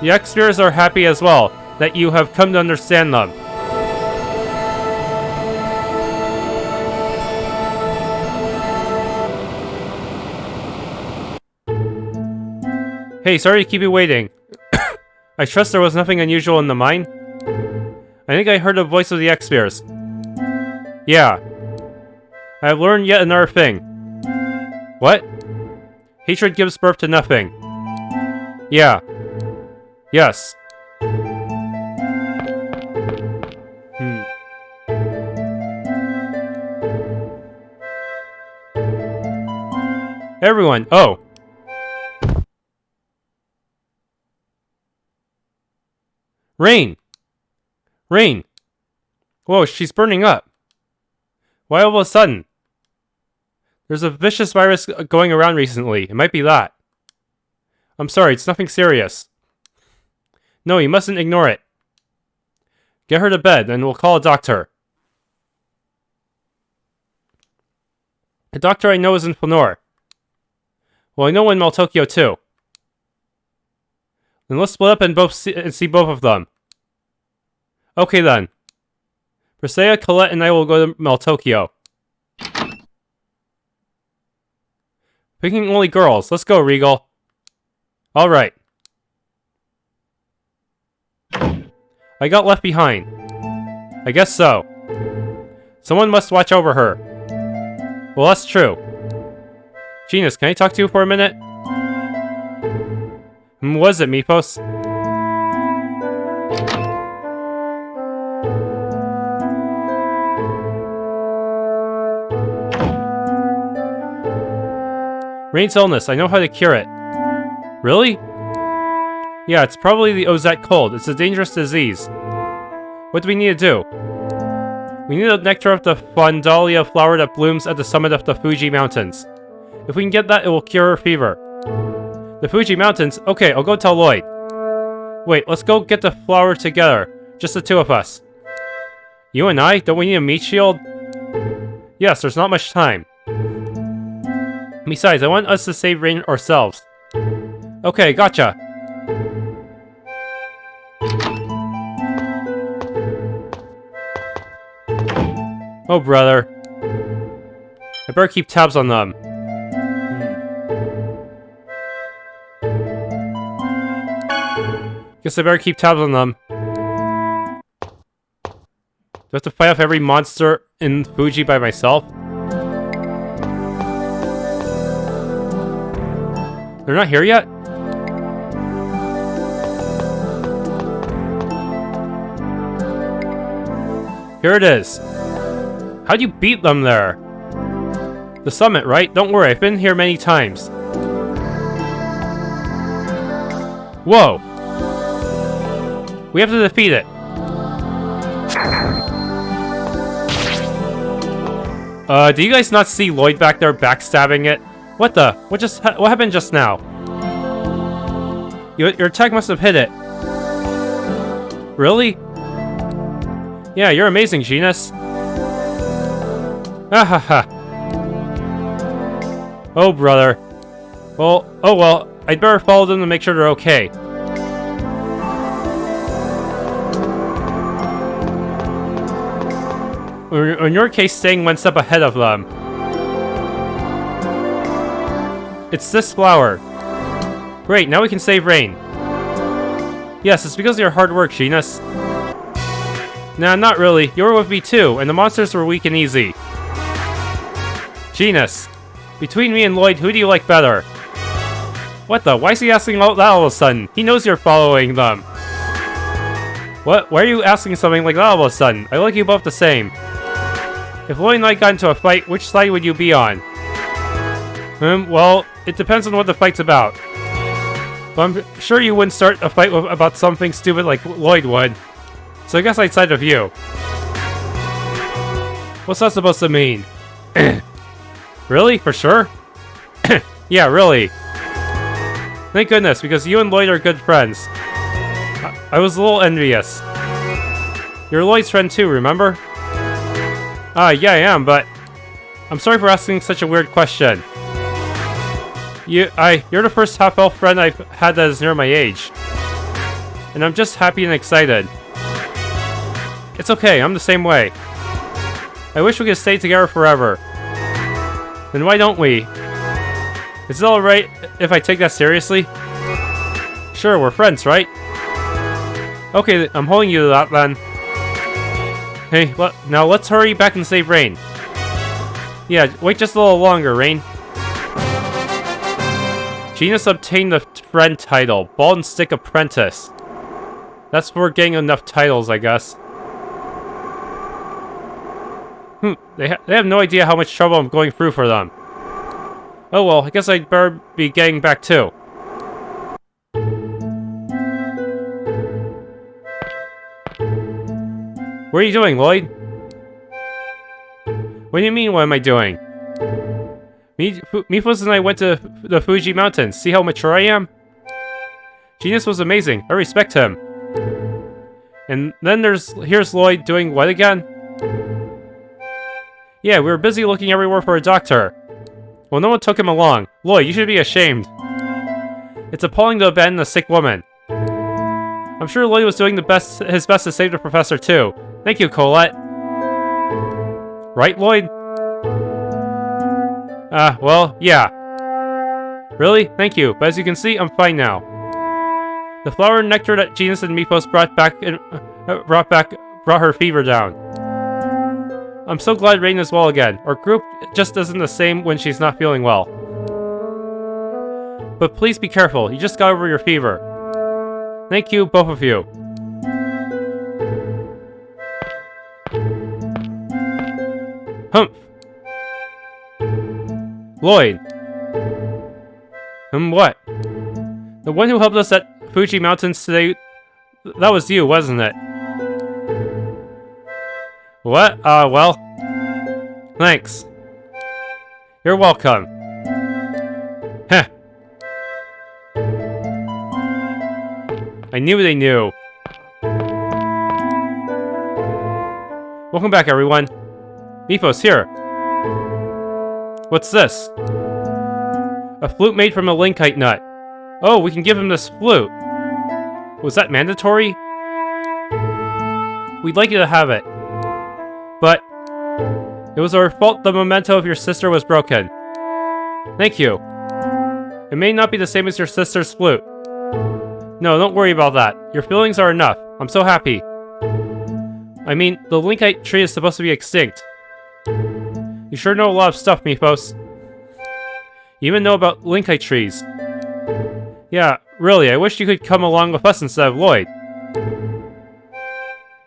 The X-spheres are happy as well, that you have come to understand them. Hey, sorry to keep you waiting. I trust there was nothing unusual in the mine? I think I heard the voice of the X-spheres. Yeah. I have learned yet another thing. What? Hatred gives birth to nothing. Yeah. Yes. Everyone, oh. Rain! Rain! Whoa, she's burning up. Why all of a sudden? There's a vicious virus going around recently. It might be that. I'm sorry, it's nothing serious. No, you mustn't ignore it. Get her to bed, and we'll call a doctor. The doctor I know is in Fëanor. Well, I know one in Maltokyo too. Then let's split up and see both of them. Okay then. Presea, Colette, and I will go to Maltokyo. Picking only girls. Let's go, Regal. Alright. I got left behind. I guess so. Someone must watch over her. Well, that's true. Genius, can I talk to you for a minute? What is it, Mythos? Rain's illness, I know how to cure it. Really? Yeah, it's probably the Ozette cold. It's a dangerous disease. What do we need to do? We need the nectar of the Fandalia flower that blooms at the summit of the Fuji Mountains. If we can get that, it will cure her fever. The Fuji Mountains? Okay, I'll go tell Lloyd. Wait, let's go get the flower together. Just the two of us. You and I? Don't we need a meat shield? Yes, there's not much time. Besides, I want us to save Rain ourselves. Okay, gotcha. Oh, brother. I better keep tabs on them. Guess I better keep tabs on them. Do I have to fight off every monster in Fuji by myself? They're not here yet? Here it is. How'd you beat them there? The summit, right? Don't worry, I've been here many times. Whoa! We have to defeat it. Do you guys not see Lloyd back there backstabbing it? What the? What happened just now? Your attack must have hit it. Really? Yeah, you're amazing, Genus. Ahaha. Oh, brother. Well, oh well, I'd better follow them to make sure they're okay. Or in your case, staying one step ahead of them. It's this flower. Great, now we can save Rain. Yes, it's because of your hard work, Genus. Nah, not really. You were with me too, and the monsters were weak and easy. Genus, between me and Lloyd, who do you like better? What the? Why is he asking that all of a sudden? He knows you're following them. What? Why are you asking something like that all of a sudden? I like you both the same. If Lloyd and I got into a fight, which side would you be on? Well, it depends on what the fight's about. But I'm sure you wouldn't start a fight about something stupid like Lloyd would. So I guess I'd side with you. What's that supposed to mean? Really? For sure? Yeah, really. Thank goodness, because you and Lloyd are good friends. I was a little envious. You're Lloyd's friend too, remember? Yeah, I am, but I'm sorry for asking such a weird question. You're the first half-elf friend I've had that is near my age. And I'm just happy and excited. It's okay, I'm the same way. I wish we could stay together forever. Then why don't we? Is it alright if I take that seriously? Sure, we're friends, right? Okay, I'm holding you to that then. Hey, now let's hurry back and save Rain. Yeah, wait just a little longer, Rain. Genus obtained the friend title. Ball and Stick Apprentice. That's for getting enough titles, I guess. They have no idea how much trouble I'm going through for them. Oh well, I guess I'd better be getting back too. What are you doing, Lloyd? What do you mean, what am I doing? Mythos and I went to the Fuji Mountains. See how mature I am? Genius was amazing. I respect him. And then here's Lloyd doing what again? Yeah, we were busy looking everywhere for a doctor. Well, no one took him along. Lloyd, you should be ashamed. It's appalling to abandon a sick woman. I'm sure Lloyd was doing his best to save the professor too. Thank you, Colette. Right, Lloyd? Well, yeah. Really? Thank you. But as you can see, I'm fine now. The flower and nectar that Genus and Mythos brought her fever down. I'm so glad Rain is well again. Our group just isn't the same when she's not feeling well. But please be careful. You just got over your fever. Thank you, both of you. Humph. Lloyd. What? The one who helped us at Fuji Mountains today, that was you, wasn't it? What? Well. Thanks. You're welcome. Heh. I knew they knew. Welcome back, everyone. Mythos, here. What's this? A flute made from a linkite nut. Oh, we can give him this flute. Was that mandatory? We'd like you to have it. But it was our fault the memento of your sister was broken. Thank you. It may not be the same as your sister's flute. No, don't worry about that. Your feelings are enough. I'm so happy. I mean, the linkite tree is supposed to be extinct. You sure know a lot of stuff, Mythos. You even know about linkite trees. Yeah, really, I wish you could come along with us instead of Lloyd.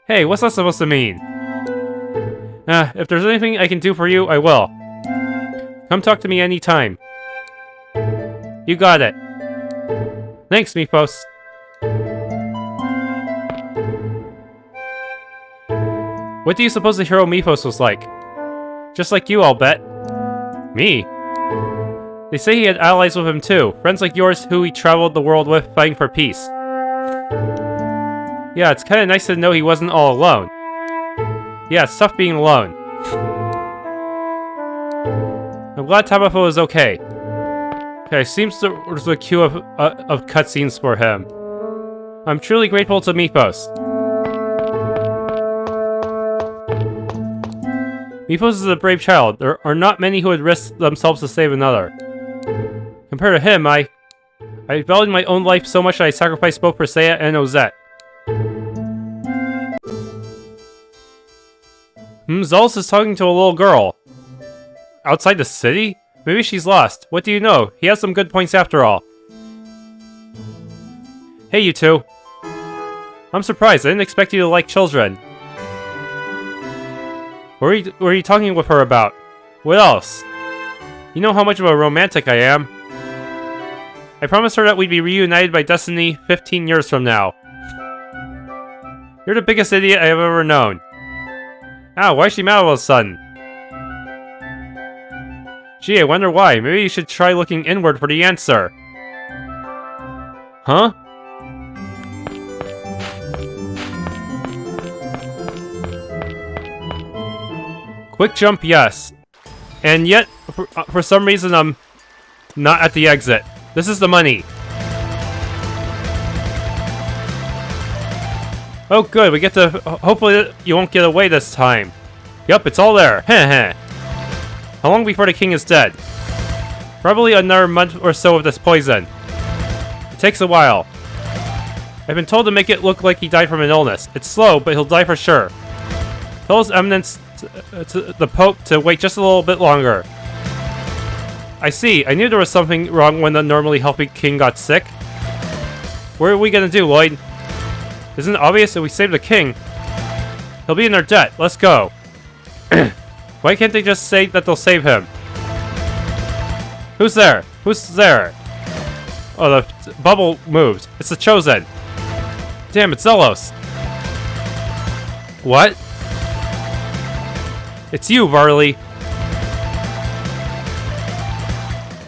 Hey, what's that supposed to mean? If there's anything I can do for you, I will. Come talk to me anytime. You got it. Thanks, Mythos. What do you suppose the hero Mythos was like? Just like you, I'll bet. Me? They say he had allies with him too, friends like yours who he traveled the world with fighting for peace. Yeah, it's kinda nice to know he wasn't all alone. Yeah, it's tough being alone. I'm glad Tabitha is okay. Okay, seems there's a queue of cutscenes for him. I'm truly grateful to Mythos. Mythos is a brave child. There are not many who would risk themselves to save another. Compared to him, I valued my own life so much that I sacrificed both Presea and Ozette. Zulus is talking to a little girl. Outside the city? Maybe she's lost. What do you know? He has some good points after all. Hey, you two. I'm surprised. I didn't expect you to like children. What were you talking with her about? What else? You know how much of a romantic I am. I promised her that we'd be reunited by destiny 15 years from now. You're the biggest idiot I have ever known. Why is she mad all of a sudden? Gee, I wonder why. Maybe you should try looking inward for the answer. Huh? Quick jump, yes. And yet, for some reason, I'm not at the exit. This is the money. Oh good, we get to... Hopefully you won't get away this time. Yup, it's all there. Heh heh. How long before the king is dead? Probably another month or so of this poison. It takes a while. I've been told to make it look like he died from an illness. It's slow, but he'll die for sure. Tell His Eminence to the Pope to wait just a little bit longer. I see. I knew there was something wrong when the normally healthy king got sick. What are we gonna do, Lloyd? Isn't it obvious that we save the king? He'll be in their debt. Let's go. Why can't they just say that they'll save him? Who's there? Who's there? Oh, the bubble moved. It's the Chosen. Damn, it's Zelos. What? It's you, Varley.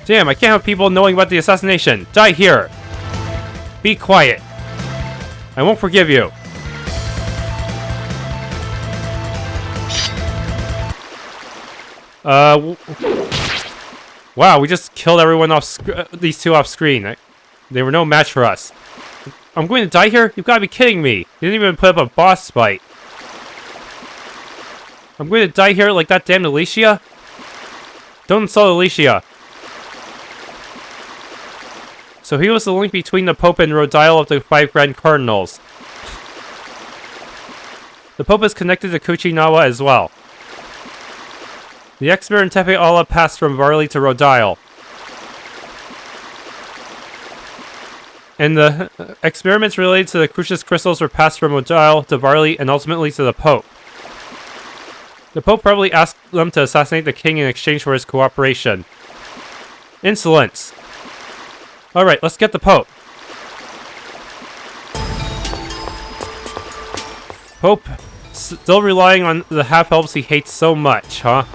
Damn, I can't have people knowing about the assassination. Die here. Be quiet. I won't forgive you. Wow, we just killed everyone off these two off screen. They were no match for us. I'm going to die here? You've got to be kidding me. You didn't even put up a boss fight. I'm going to die here like that damned Alicia? Don't insult Alicia. So he was the link between the Pope and Rodile of the 5 Grand Cardinals. The Pope is connected to Kuchinawa as well. The expert in tethe'alla passed from Varley to Rodile. And the experiments related to the Crucius crystals were passed from Rodile to Varley and ultimately to the Pope. The Pope probably asked them to assassinate the king in exchange for his cooperation. Insolence! Alright, let's get the Pope. Pope, still relying on the half-elves he hates so much, huh?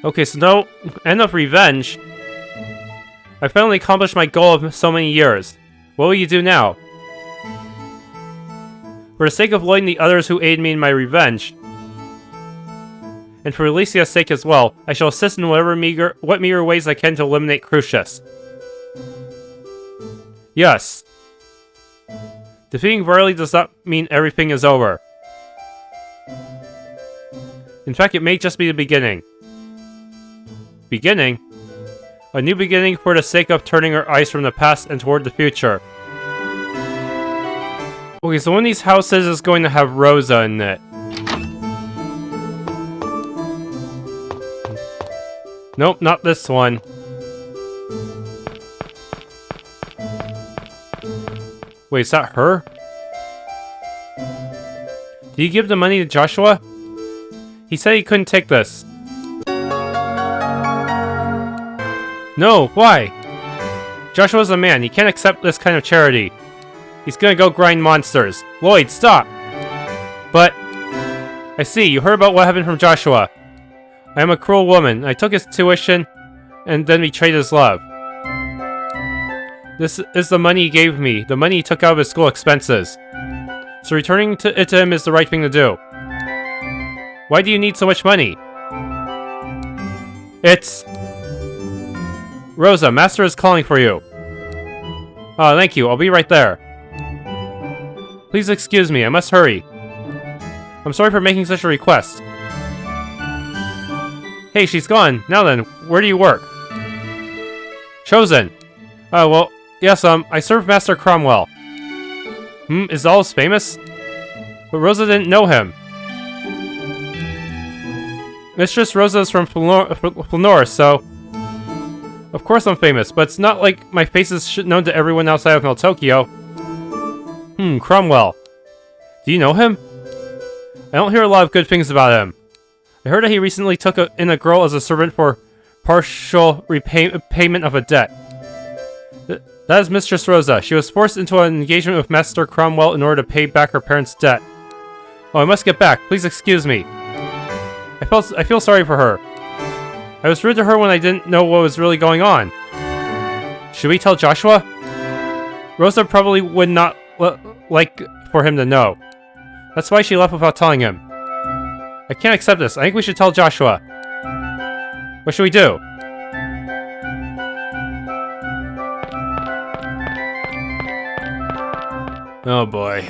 Okay, so no end of revenge. I finally accomplished my goal of so many years. What will you do now? For the sake of Lloyd and the others who aided me in my revenge, and for Alicia's sake as well, I shall assist in what meager ways I can to eliminate Crucius. Yes. Defeating Varley does not mean everything is over. In fact, it may just be the beginning. Beginning? A new beginning for the sake of turning our eyes from the past and toward the future. Okay, so one of these houses is going to have Rosa in it. Nope, not this one. Wait, is that her? Did you give the money to Joshua? He said he couldn't take this. No, why? Joshua's a man. He can't accept this kind of charity. He's gonna go grind monsters. Lloyd, stop! But... I see, you heard about what happened from Joshua. I am a cruel woman. I took his tuition and then betrayed his love. This is the money he gave me. The money he took out of his school expenses. So returning it to him is the right thing to do. Why do you need so much money? It's... Rosa, Master is calling for you. Oh, thank you. I'll be right there. Please excuse me. I must hurry. I'm sorry for making such a request. Hey, she's gone. Now then, where do you work? Chosen. Well, yes, I serve Master Cromwell. Is Zelos famous? But Rosa didn't know him. Mistress Rosa is from Flanor, so... Of course I'm famous, but it's not like my face is known to everyone outside of Tokyo. Cromwell. Do you know him? I don't hear a lot of good things about him. I heard that he recently took in a girl as a servant for partial repayment of a debt. That is Mistress Rosa. She was forced into an engagement with Master Cromwell in order to pay back her parents' debt. Oh, I must get back. Please excuse me. I feel sorry for her. I was rude to her when I didn't know what was really going on. Should we tell Joshua? Rosa probably would not like for him to know. That's why she left without telling him. I can't accept this. I think we should tell Joshua. What should we do? Oh boy.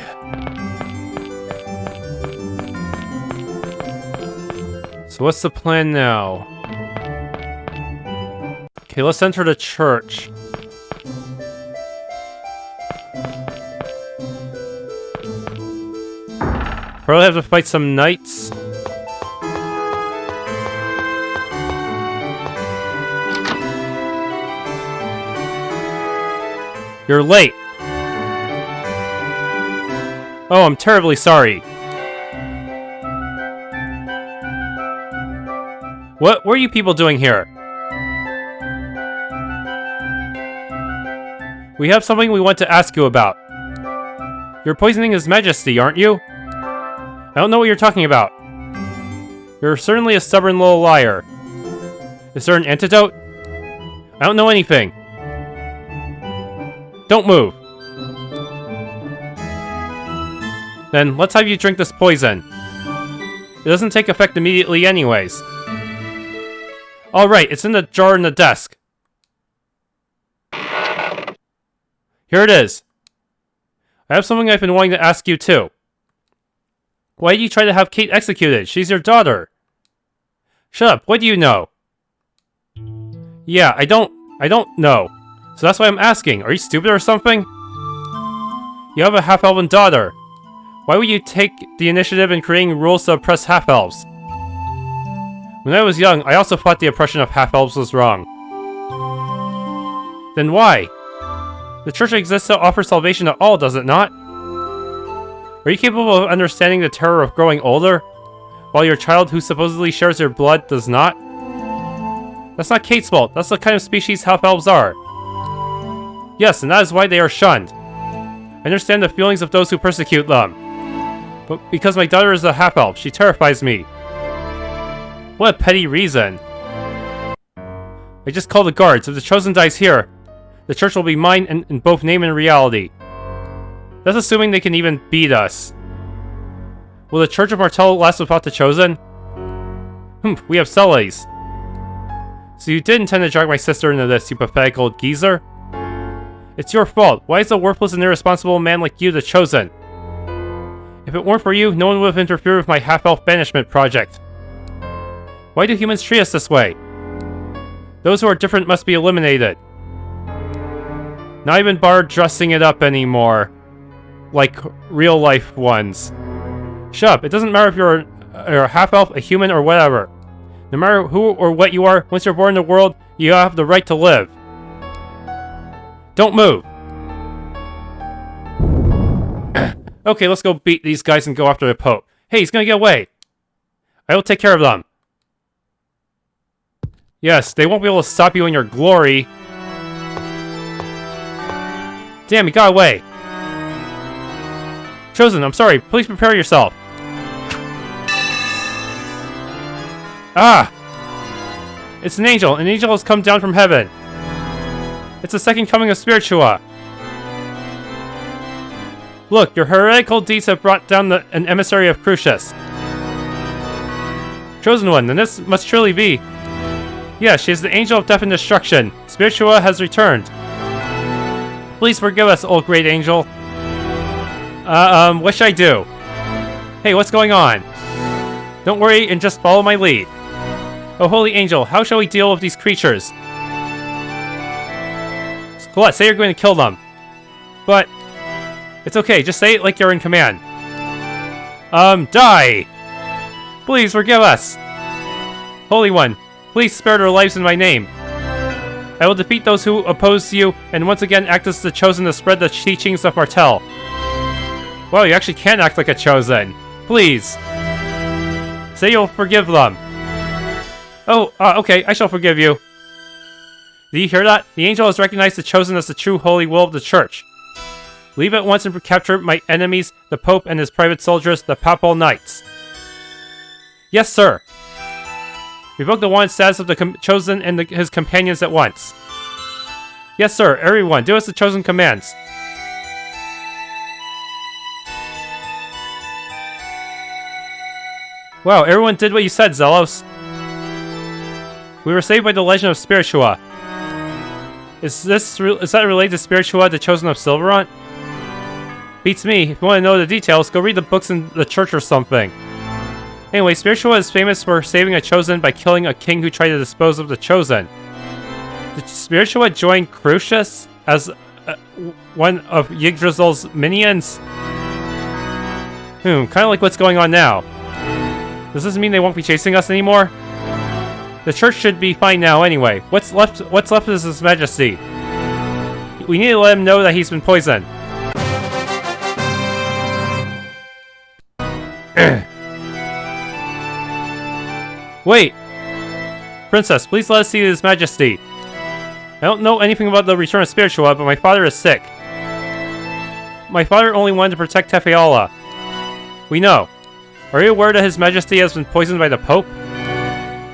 So what's the plan now? Okay, let's enter the church. Probably have to fight some knights. You're late. Oh, I'm terribly sorry. What were you people doing here? We have something we want to ask you about. You're poisoning His Majesty, aren't you? I don't know what you're talking about. You're certainly a stubborn little liar. Is there an antidote? I don't know anything. Don't move. Then let's have you drink this poison. It doesn't take effect immediately anyways. Alright, it's in the jar in the desk. Here it is. I have something I've been wanting to ask you too. Why did you try to have Kate executed? She's your daughter. Shut up, what do you know? Yeah, I don't know. So that's why I'm asking. Are you stupid or something? You have a half-elven daughter. Why would you take the initiative in creating rules to oppress half-elves? When I was young, I also thought the oppression of half-elves was wrong. Then why? The church exists to offer salvation to all, does it not? Are you capable of understanding the terror of growing older, while your child who supposedly shares your blood does not? That's not Kate's fault. That's the kind of species half-elves are. Yes, and that is why they are shunned. I understand the feelings of those who persecute them. But because my daughter is a half-elf, she terrifies me. What a petty reason. I just call the guards. If the Chosen dies here, the church will be mine in both name and reality. That's assuming they can even beat us. Will the Church of Martel last without the Chosen? We have Sullies. So you did intend to drag my sister into this, you pathetic old geezer? It's your fault. Why is a worthless and irresponsible man like you the Chosen? If it weren't for you, no one would have interfered with my half-elf banishment project. Why do humans treat us this way? Those who are different must be eliminated. Not even bother dressing it up anymore. Like real-life ones. Shut up. It doesn't matter if you're a half-elf, a human, or whatever. No matter who or what you are, once you're born in the world, you have the right to live. Don't move. Okay, let's go beat these guys and go after the Pope. Hey, he's gonna get away. I will take care of them. Yes, they won't be able to stop you in your glory. Damn, he got away. Chosen, I'm sorry. Please prepare yourself. Ah! It's an angel. An angel has come down from heaven. It's the second coming of Spiritua. Look, your heretical deeds have brought down an emissary of Crucius. Chosen one, then this must surely be. Yeah, she is the angel of death and destruction. Spiritua has returned. Please forgive us, old great angel. What should I do? Hey, what's going on? Don't worry and just follow my lead. Oh, holy angel, how shall we deal with these creatures? Colette, say you're going to kill them. But it's okay, just say it like you're in command. Die! Please forgive us! Holy One, please spare their lives in my name. I will defeat those who oppose you, and once again act as the Chosen to spread the teachings of Martel. Wow, you actually can act like a Chosen. Please. Say you'll forgive them. Oh, okay, I shall forgive you. Did you hear that? The angel has recognized the Chosen as the true holy will of the Church. Leave at once and capture my enemies, the Pope and his private soldiers, the Papal Knights. Yes, sir. Revoke the wanted status of the Chosen and his companions at once. Yes, sir. Everyone, do as the Chosen commands. Wow, everyone did what you said, Zelos. We were saved by the legend of Spiritua. Is that related to Spiritua, the Chosen of Sylvarant? Beats me. If you want to know the details, go read the books in the church or something. Anyway, Spiritua is famous for saving a Chosen by killing a king who tried to dispose of the Chosen. Did Spiritua join Crucius as one of Yggdrasil's minions? Kind of like what's going on now. Does this mean they won't be chasing us anymore? The church should be fine now anyway. What's left is His Majesty. We need to let him know that he's been poisoned. Wait! Princess, please let us see His Majesty. I don't know anything about the return of Spiritual, but my father is sick. My father only wanted to protect tethe'alla. We know. Are you aware that His Majesty has been poisoned by the Pope?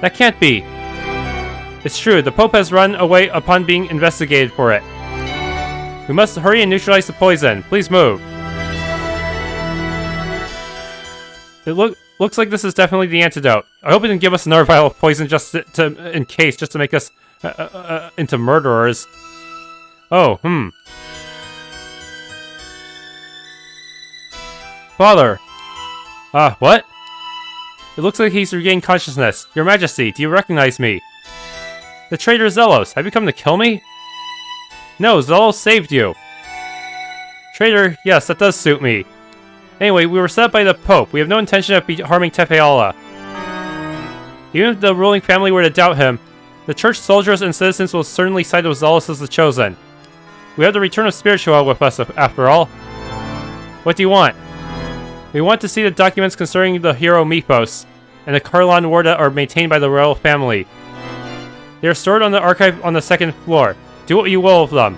That can't be. It's true, the Pope has run away upon being investigated for it. We must hurry and neutralize the poison. Please move. It looks like this is definitely the antidote. I hope it didn't give us another vial of poison just in case, just to make us into murderers. Oh, Father. What? It looks like he's regained consciousness. Your Majesty, do you recognize me? The traitor Zelos. Have you come to kill me? No, Zelos saved you. Traitor, yes, that does suit me. Anyway, we were set up by the Pope. We have no intention of harming tethe'alla. Even if the ruling family were to doubt him, the church soldiers and citizens will certainly side with Zelos as the chosen. We have the return of Spiritual with us, after all. What do you want? We want to see the documents concerning the hero Mythos and the Carlon War that are maintained by the royal family. They are stored on the archive on the 2nd floor. Do what you will with them.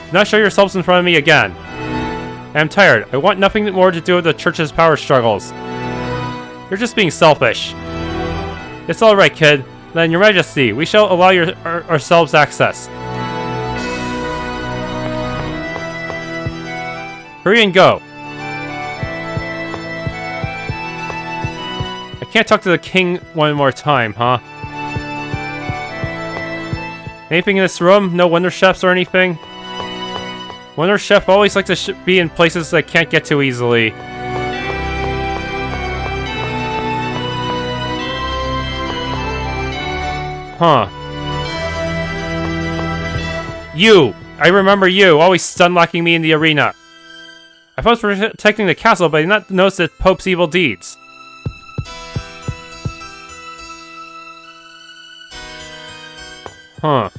Do not show yourselves in front of me again. I am tired. I want nothing more to do with the church's power struggles. You're just being selfish. It's alright, kid. Then, Your Majesty, we shall allow ourselves access. Hurry and go. I can't talk to the king one more time, huh? Anything in this room? No Wonder Chefs or anything? Wonder Chef always like to be in places I can't get to easily. Huh. You! I remember you, always stun-locking me in the arena. I thought I was protecting the castle, but I did not notice the Pope's evil deeds. Huh.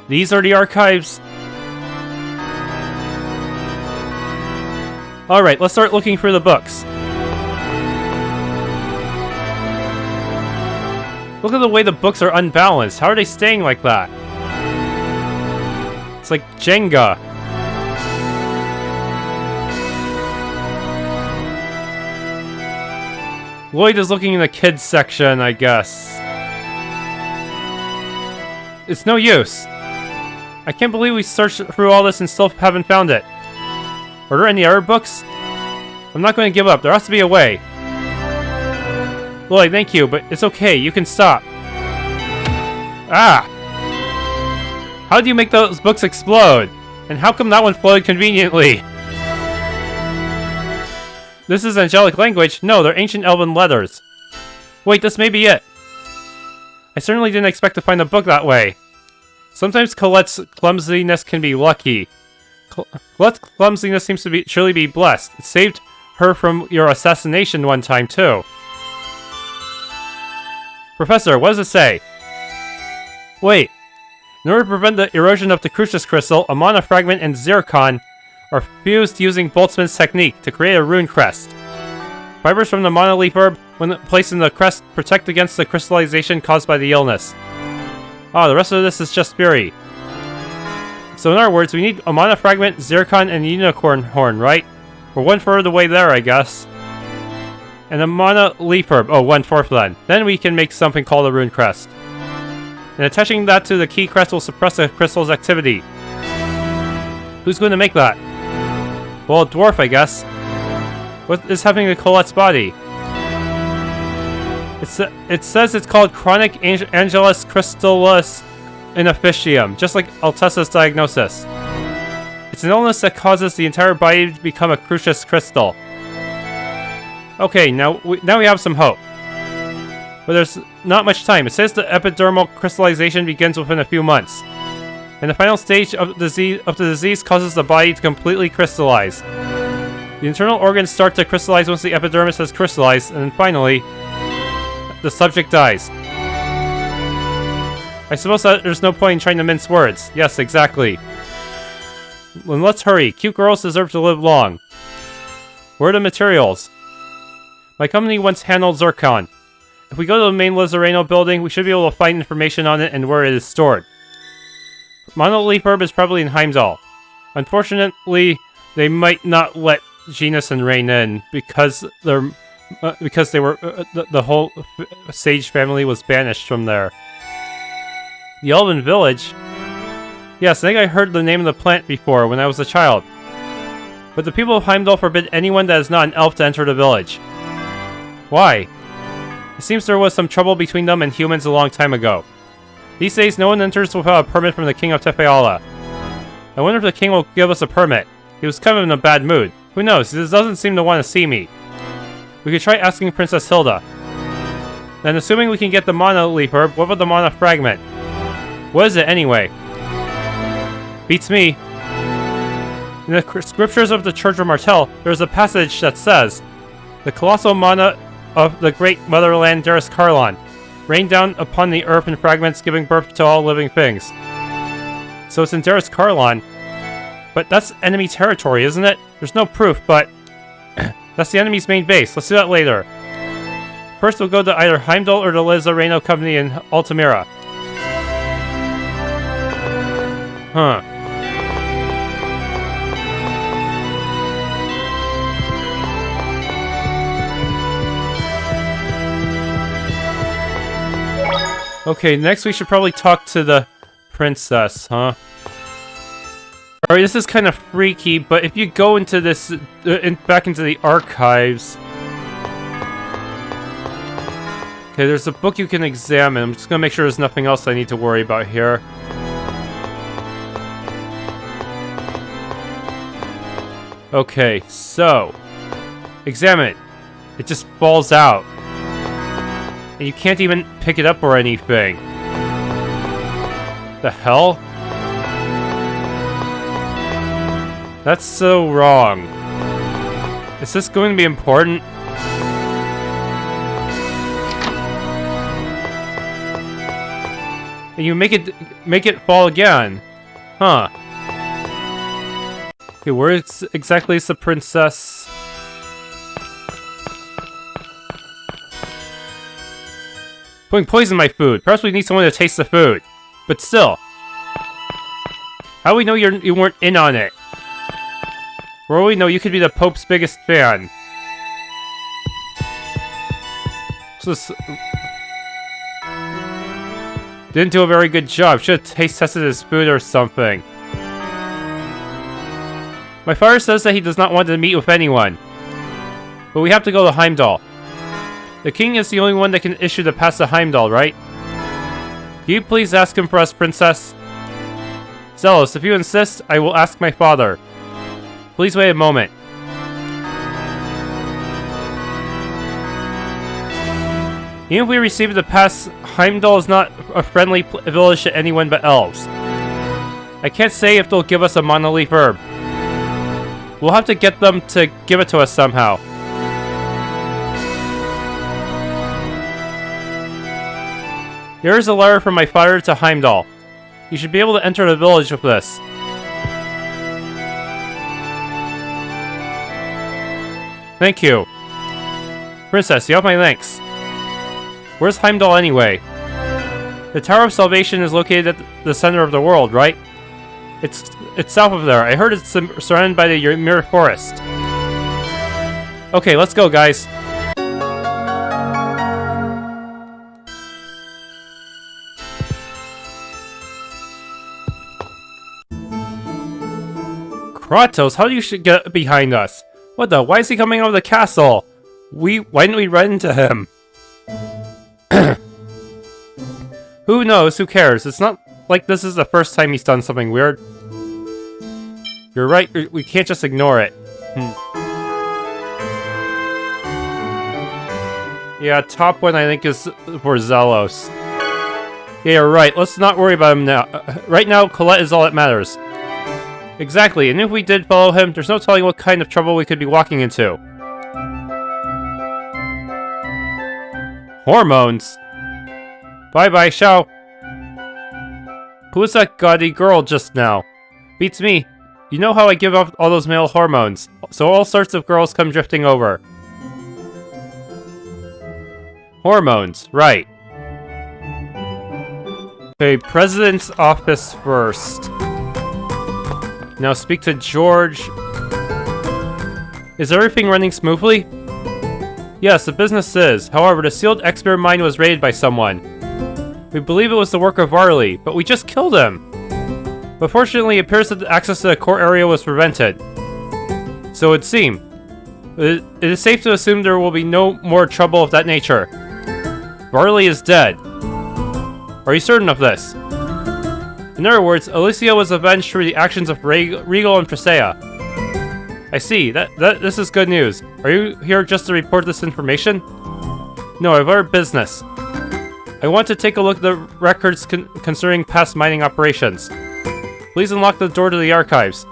These are the archives. Alright, let's start looking through the books. Look at the way the books are unbalanced. How are they staying like that? It's like Jenga. Lloyd is looking in the kids section, I guess. It's no use. I can't believe we searched through all this and still haven't found it. Are there any other books? I'm not going to give up. There has to be a way. Lloyd, thank you, but it's okay. You can stop. Ah! How do you make those books explode? And how come that one flowed conveniently? This is angelic language? No, they're ancient elven letters. Wait, this may be it. I certainly didn't expect to find a book that way. Sometimes Colette's clumsiness can be lucky. Colette's clumsiness seems to truly be blessed. It saved her from your assassination one time, too. Professor, what does it say? Wait. In order to prevent the erosion of the Crucius Crystal, a mana fragment and zircon are fused using Boltzmann's technique to create a rune crest. Fibers from the mana leaf herb, when placed in the crest, protect against the crystallization caused by the illness. The rest of this is just fury. So in other words, we need a mana fragment, zircon, and unicorn horn, right? We're 1/4 of the way there, I guess. And a mana leaf herb. 1/4 then. Then we can make something called a rune crest. And attaching that to the key crest will suppress the crystal's activity. Who's going to make that? Well, a dwarf, I guess. What is happening to Colette's body? It says it's called Chronic Angelus Crystallis Inefficium, just like Altessa's diagnosis. It's an illness that causes the entire body to become a Crucius crystal. Okay, now we have some hope. But there's not much time. It says the epidermal crystallization begins within a few months. And the final stage of the disease causes the body to completely crystallize. The internal organs start to crystallize once the epidermis has crystallized, and then finally, the subject dies. I suppose that there's no point in trying to mince words. Yes, exactly. Then let's hurry. Cute girls deserve to live long. Where are the materials? My company once handled zircon. If we go to the main Lizareno building, we should be able to find information on it and where it is stored. Monolith herb is probably in Heimdall. Unfortunately, they might not let Genus and Rain in because they were the whole sage family was banished from there. The Elven Village? Yes, I think I heard the name of the plant before when I was a child. But the people of Heimdall forbid anyone that is not an elf to enter the village. Why? It seems there was some trouble between them and humans a long time ago. These days, no one enters without a permit from the king of tethe'alla. I wonder if the king will give us a permit. He was kind of in a bad mood. Who knows, he doesn't seem to want to see me. We could try asking Princess Hilda. Then assuming we can get the mana leaf herb, what about the mana fragment? What is it anyway? Beats me. In the scriptures of the Church of Martel, there is a passage that says, "The colossal mana of the great motherland Daris Karlan rained down upon the earth in fragments, giving birth to all living things." So it's in Daris Karlan. But that's enemy territory, isn't it? There's no proof, but that's the enemy's main base. Let's do that later. First, we'll go to either Heimdall or the Lizareno company in Altamira. Huh. Okay, next we should probably talk to the princess, huh? Alright, this is kind of freaky, but if you go into this, back into the archives... Okay, there's a book you can examine. I'm just gonna make sure there's nothing else I need to worry about here. Okay, so... Examine it. It just falls out. And you can't even pick it up or anything. The hell? That's so wrong. Is this going to be important? And you make it fall again. Huh. Okay, where exactly is the princess? Putting poison in my food. Perhaps we need someone to taste the food. But still. How do we know you weren't in on it? For all we know, you could be the Pope's biggest fan. Didn't do a very good job. Should have taste tested his food or something. My father says that he does not want to meet with anyone. But we have to go to Heimdall. The king is the only one that can issue the pass to Heimdall, right? Can you please ask him for us, princess? Zelos, if you insist, I will ask my father. Please wait a moment. Even if we receive the pass, Heimdall is not a friendly village to anyone but elves. I can't say if they'll give us a monolith herb. We'll have to get them to give it to us somehow. Here is a letter from my father to Heimdall. You should be able to enter the village with this. Thank you. Princess, you have my thanks. Where's Heimdall anyway? The Tower of Salvation is located at the center of the world, right? It's south of there. I heard it's surrounded by the Ymir Forest. Okay, let's go, guys. Kratos, how do you get behind us? What the? Why is he coming out of the castle? Why didn't we run into him? Who knows? Who cares? It's not like this is the first time he's done something weird. You're right, we can't just ignore it. Yeah, top one I think is for Zelos. Yeah, you're right. Let's not worry about him now. Right now, Colette is all that matters. Exactly, and if we did follow him, there's no telling what kind of trouble we could be walking into. Hormones? Bye-bye, Xiao. Who was that gaudy girl just now? Beats me. You know how I give up all those male hormones, so all sorts of girls come drifting over. Hormones, right. Okay, President's office first. Now speak to George. Is everything running smoothly? Yes, the business is. However, the sealed expert mine was raided by someone. We believe it was the work of Varley, but we just killed him. But fortunately, it appears that the access to the core area was prevented. So it would seem. It is safe to assume there will be no more trouble of that nature. Varley is dead. Are you certain of this? In other words, Alicia was avenged through the actions of Regal and Presea. I see. This is good news. Are you here just to report this information? No, I have other business. I want to take a look at the records concerning past mining operations. Please unlock the door to the archives.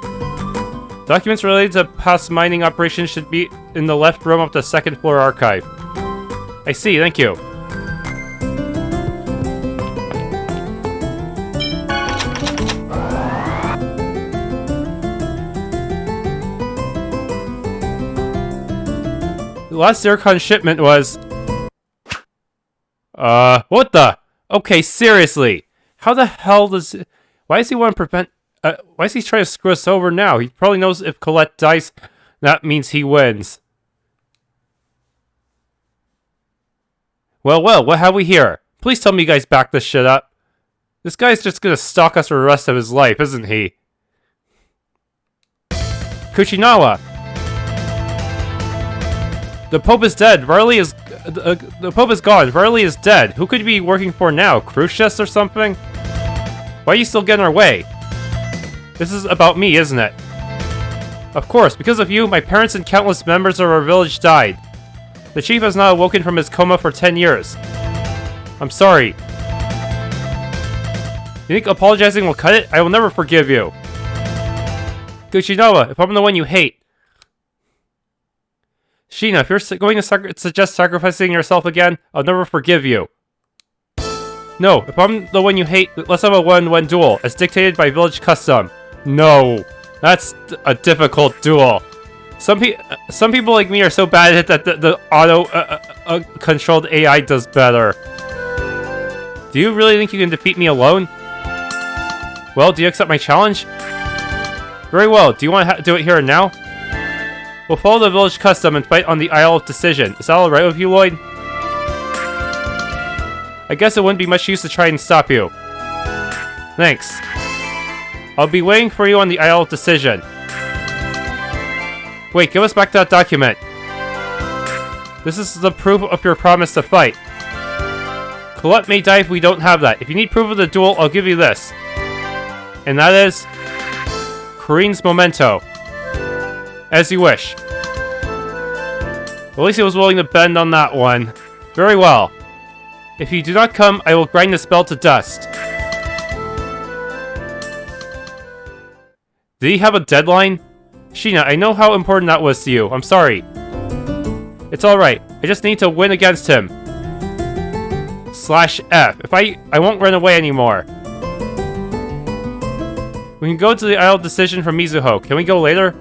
Documents related to past mining operations should be in the left room of the second floor archive. I see, thank you. The last Zircon shipment was... what the? Okay, seriously. How the hell does... Why does he want to prevent... why is he trying to screw us over now? He probably knows if Colette dies, that means he wins. Well, what have we here? Please tell me you guys back this shit up. This guy's just gonna stalk us for the rest of his life, isn't he? Kuchinawa! The Pope is dead. Varley is... the Pope is gone. Varley is dead. Who could you be working for now? Crucius or something? Why are you still getting our way? This is about me, isn't it? Of course, because of you, my parents and countless members of our village died. The chief has not awoken from his coma for 10 years. I'm sorry. You think apologizing will cut it? I will never forgive you. Kuchinawa, if I'm the one you hate. Sheena, if you're going to suggest sacrificing yourself again, I'll never forgive you. No, if I'm the one you hate, let's have a one-on-one duel, as dictated by village custom. No, that's a difficult duel. Some people like me are so bad at it that the auto-controlled AI does better. Do you really think you can defeat me alone? Well, do you accept my challenge? Very well, do you want to do it here and now? We'll follow the village custom and fight on the Isle of Decision. Is that alright with you, Lloyd? I guess it wouldn't be much use to try and stop you. Thanks. I'll be waiting for you on the Isle of Decision. Wait, give us back that document. This is the proof of your promise to fight. Colette may die if we don't have that. If you need proof of the duel, I'll give you this. And that is... Corinne's memento. As you wish. At least he was willing to bend on that one. Very well. If you do not come, I will grind the spell to dust. Did he have a deadline? Sheena, I know how important that was to you. I'm sorry. It's alright. I just need to win against him. /F. If I won't run away anymore. We can go to the Isle of Decision from Mizuho. Can we go later?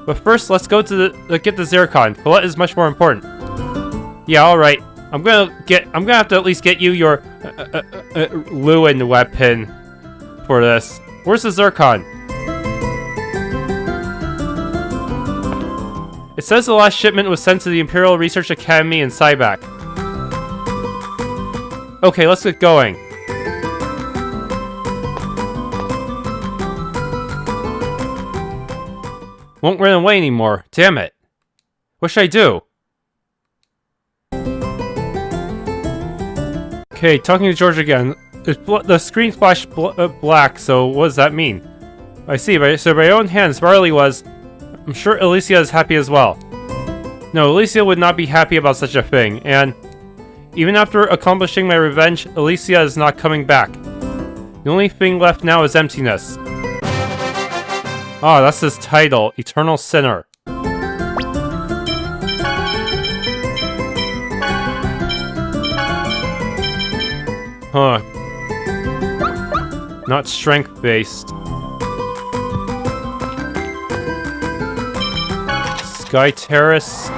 But first, let's go to get the Zircon. Colette is much more important. Yeah, alright. I'm gonna have to at least get you your Lewin weapon for this. Where's the Zircon? It says the last shipment was sent to the Imperial Research Academy in Cybac. Okay, let's get going. Won't run away anymore. Damn it. What should I do? Okay, talking to George again. The screen flashed black, so what does that mean? I see, so by your own hands, Varley was... I'm sure Alicia is happy as well. No, Alicia would not be happy about such a thing, and... Even after accomplishing my revenge, Alicia is not coming back. The only thing left now is emptiness. Ah, that's his title, Eternal Sinner. Huh. Not strength-based. Sky Terrace.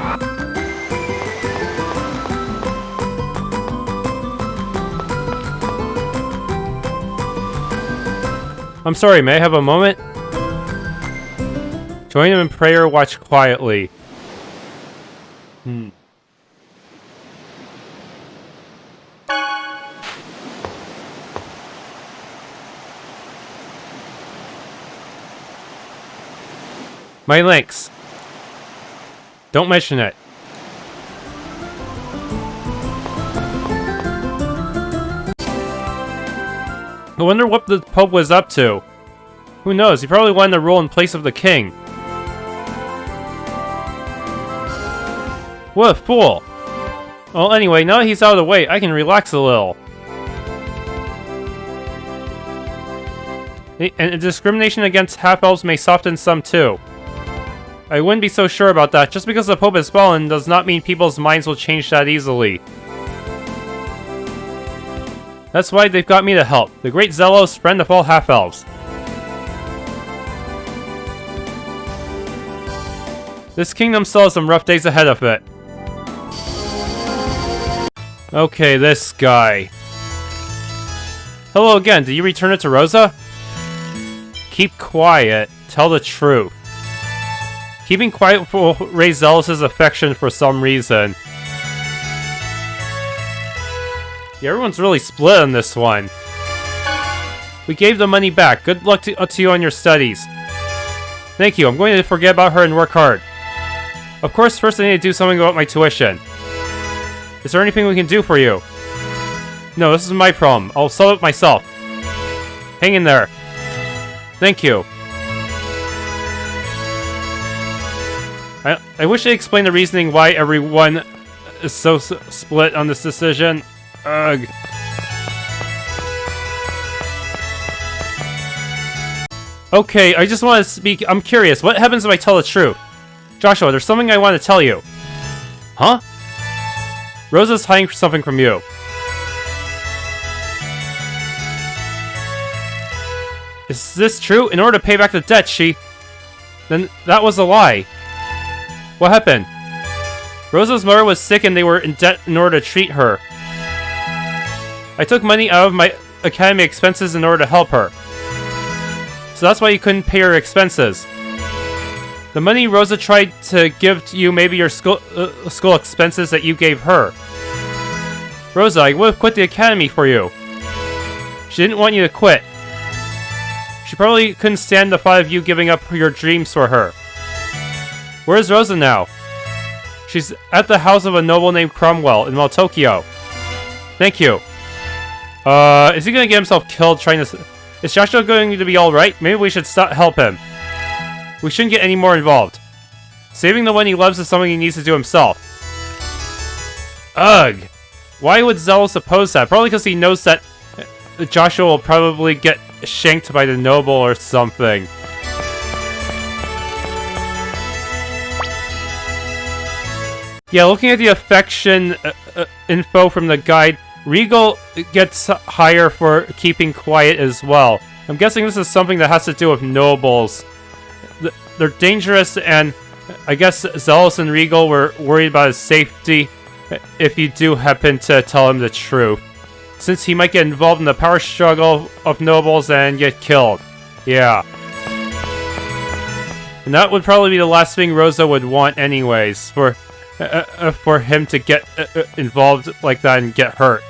I'm sorry, may I have a moment? Join him in prayer, watch quietly. My links. Don't mention it. I wonder what the Pope was up to. Who knows, he probably wanted to rule in place of the king. What a fool! Well, anyway, now that he's out of the way, I can relax a little. And discrimination against half-elves may soften some too. I wouldn't be so sure about that. Just because the Pope has fallen does not mean people's minds will change that easily. That's why they've got me to help. The great Zelos, friend of all half-elves. This kingdom still has some rough days ahead of it. Okay, this guy. Hello again, did you return it to Rosa? Keep quiet. Tell the truth. Keeping quiet will raise Zelos' affection for some reason. Yeah, everyone's really split on this one. We gave the money back. Good luck to you on your studies. Thank you. I'm going to forget about her and work hard. Of course, first I need to do something about my tuition. Is there anything we can do for you? No, this is my problem. I'll solve it myself. Hang in there. Thank you. I wish I explained the reasoning why everyone is so split on this decision. Ugh. Okay, I just want to speak. I'm curious. What happens if I tell the truth? Joshua, there's something I want to tell you. Huh? Rosa's hiding something from you. Is this true? In order to pay back the debt, Then that was a lie. What happened? Rosa's mother was sick and they were in debt in order to treat her. I took money out of my academy expenses in order to help her. So that's why you couldn't pay her expenses. The money Rosa tried to give to you maybe your school expenses that you gave her. Rosa, I would have quit the academy for you. She didn't want you to quit. She probably couldn't stand the thought of you giving up your dreams for her. Where's Rosa now? She's at the house of a noble named Cromwell in Tokyo. Thank you. Is he gonna get himself killed trying to... Is Joshua going to be alright? Maybe we should help him. We shouldn't get any more involved. Saving the one he loves is something he needs to do himself. Ugh! Why would Zelos oppose that? Probably because he knows that Joshua will probably get shanked by the noble or something. Yeah, looking at the affection info from the guide, Regal gets higher for keeping quiet as well. I'm guessing this is something that has to do with nobles. They're dangerous, and I guess Zelos and Regal were worried about his safety if you do happen to tell him the truth. Since he might get involved in the power struggle of nobles and get killed. Yeah. And that would probably be the last thing Rosa would want anyways, for him to get involved like that and get hurt.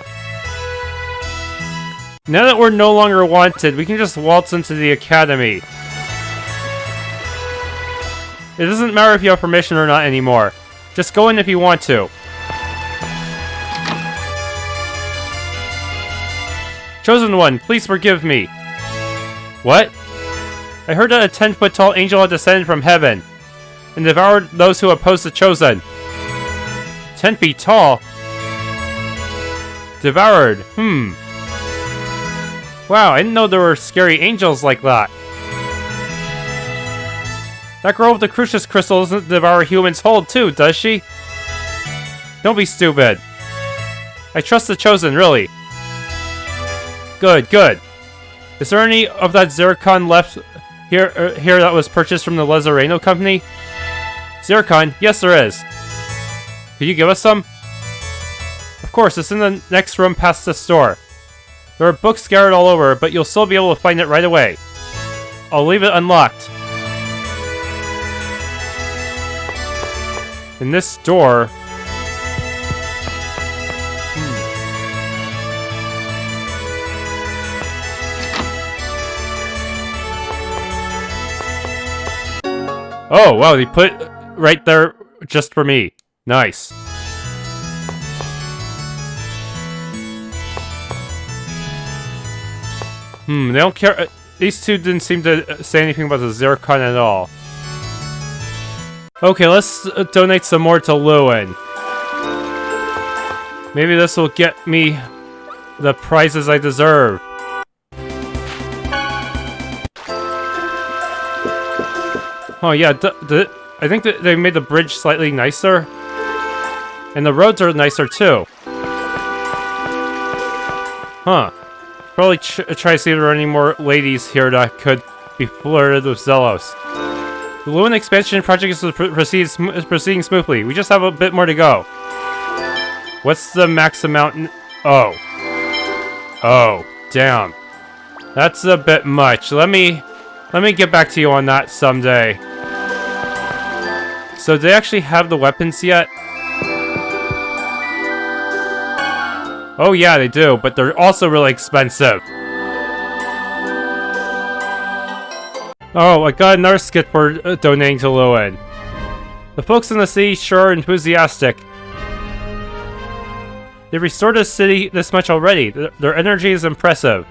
Now that we're no longer wanted, we can just waltz into the academy. It doesn't matter if you have permission or not anymore. Just go in if you want to. Chosen One, please forgive me. What? I heard that a 10-foot-tall angel had descended from heaven and devoured those who opposed the Chosen. 10 feet tall? devoured. Wow, I didn't know there were scary angels like that. That girl with the Crucius crystal doesn't devour humans whole too, does she? Don't be stupid. I trust the Chosen, really. Good, good. Is there any of that zircon left here that was purchased from the Lazzareno company? Zircon? Yes, there is. Could you give us some? Of course, it's in the next room past the store. There are books scattered all over, but you'll still be able to find it right away. I'll leave it unlocked. In this door... Oh, wow, they put it right there just for me. Nice. They don't care. These two didn't seem to say anything about the zircon at all. Okay, let's donate some more to Lewin. Maybe this will get me the prizes I deserve. Oh yeah, I think that they made the bridge slightly nicer. And the roads are nicer too. Huh. Probably try to see if there are any more ladies here that could be flirted with Zelos. The Lewin expansion project is proceeding smoothly. We just have a bit more to go. What's the max amount? Oh. Oh, damn. That's a bit much. Let me get back to you on that someday. So, do they actually have the weapons yet? Oh yeah, they do, but they're also really expensive. Oh, I got another skit for donating to Lewin. The folks in the city sure are enthusiastic. They've restored the city this much already. Their energy is impressive.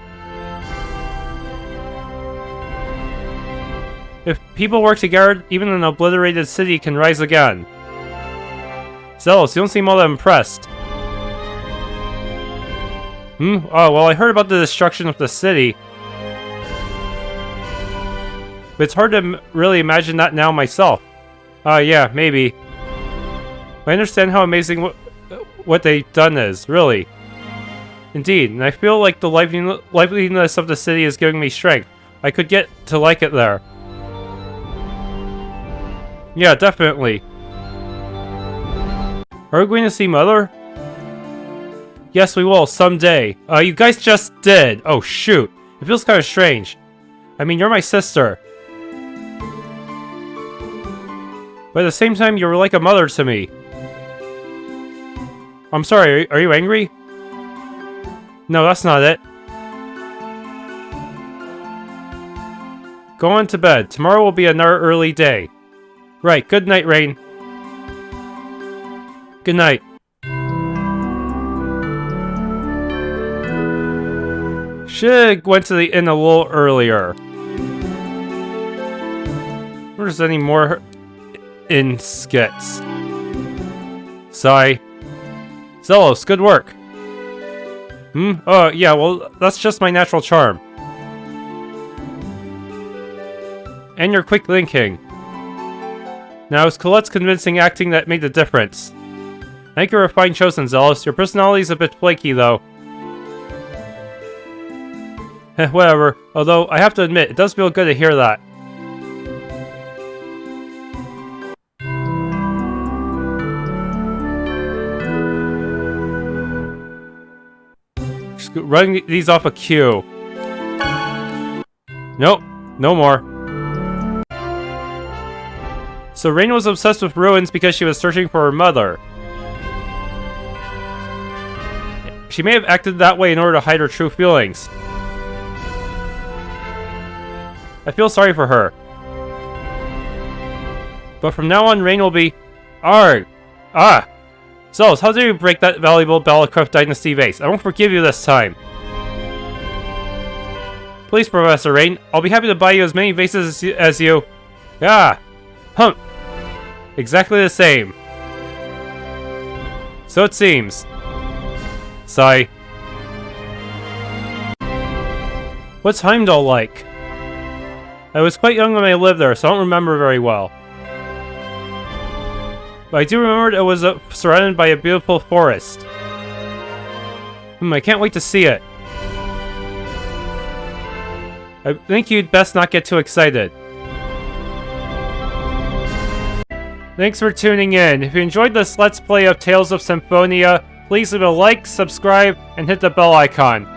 If people work together, even an obliterated city can rise again. Zelos, you don't seem all that impressed. Oh, well, I heard about the destruction of the city. But it's hard to really imagine that now myself. Yeah, maybe. I understand how amazing what they've done is, really. Indeed, and I feel like the liveliness of the city is giving me strength. I could get to like it there. Yeah, definitely. Are we going to see Mother? Yes, we will, someday. You guys just did. Oh, shoot. It feels kind of strange. I mean, you're my sister. But at the same time, you were like a mother to me. I'm sorry, are you angry? No, that's not it. Go on to bed. Tomorrow will be another early day. Right, good night, Rain. Good night. Should've went to the inn a little earlier. If there's any more inn skits. Sigh. Zelos, good work. Oh, yeah, well, that's just my natural charm. And your quick thinking. Now, it's Colette's convincing acting that made the difference. I think you're a fine Chosen, Zelos. Your personality's a bit flaky, though. Whatever. Although, I have to admit, it does feel good to hear that. Just running these off a queue. Nope. No more. So Rain was obsessed with ruins because she was searching for her mother. She may have acted that way in order to hide her true feelings. I feel sorry for her. But from now on, Rain will be... Arg! Ah! Zelos, how dare you break that valuable Balacroft Dynasty vase? I won't forgive you this time. Please, Professor Rain. I'll be happy to buy you as many vases as you... Ah! Hump! Exactly the same. So it seems. Sigh. What's Heimdall like? I was quite young when I lived there, so I don't remember very well. But I do remember it was surrounded by a beautiful forest. I can't wait to see it. I think you'd best not get too excited. Thanks for tuning in. If you enjoyed this Let's Play of Tales of Symphonia, please leave a like, subscribe, and hit the bell icon.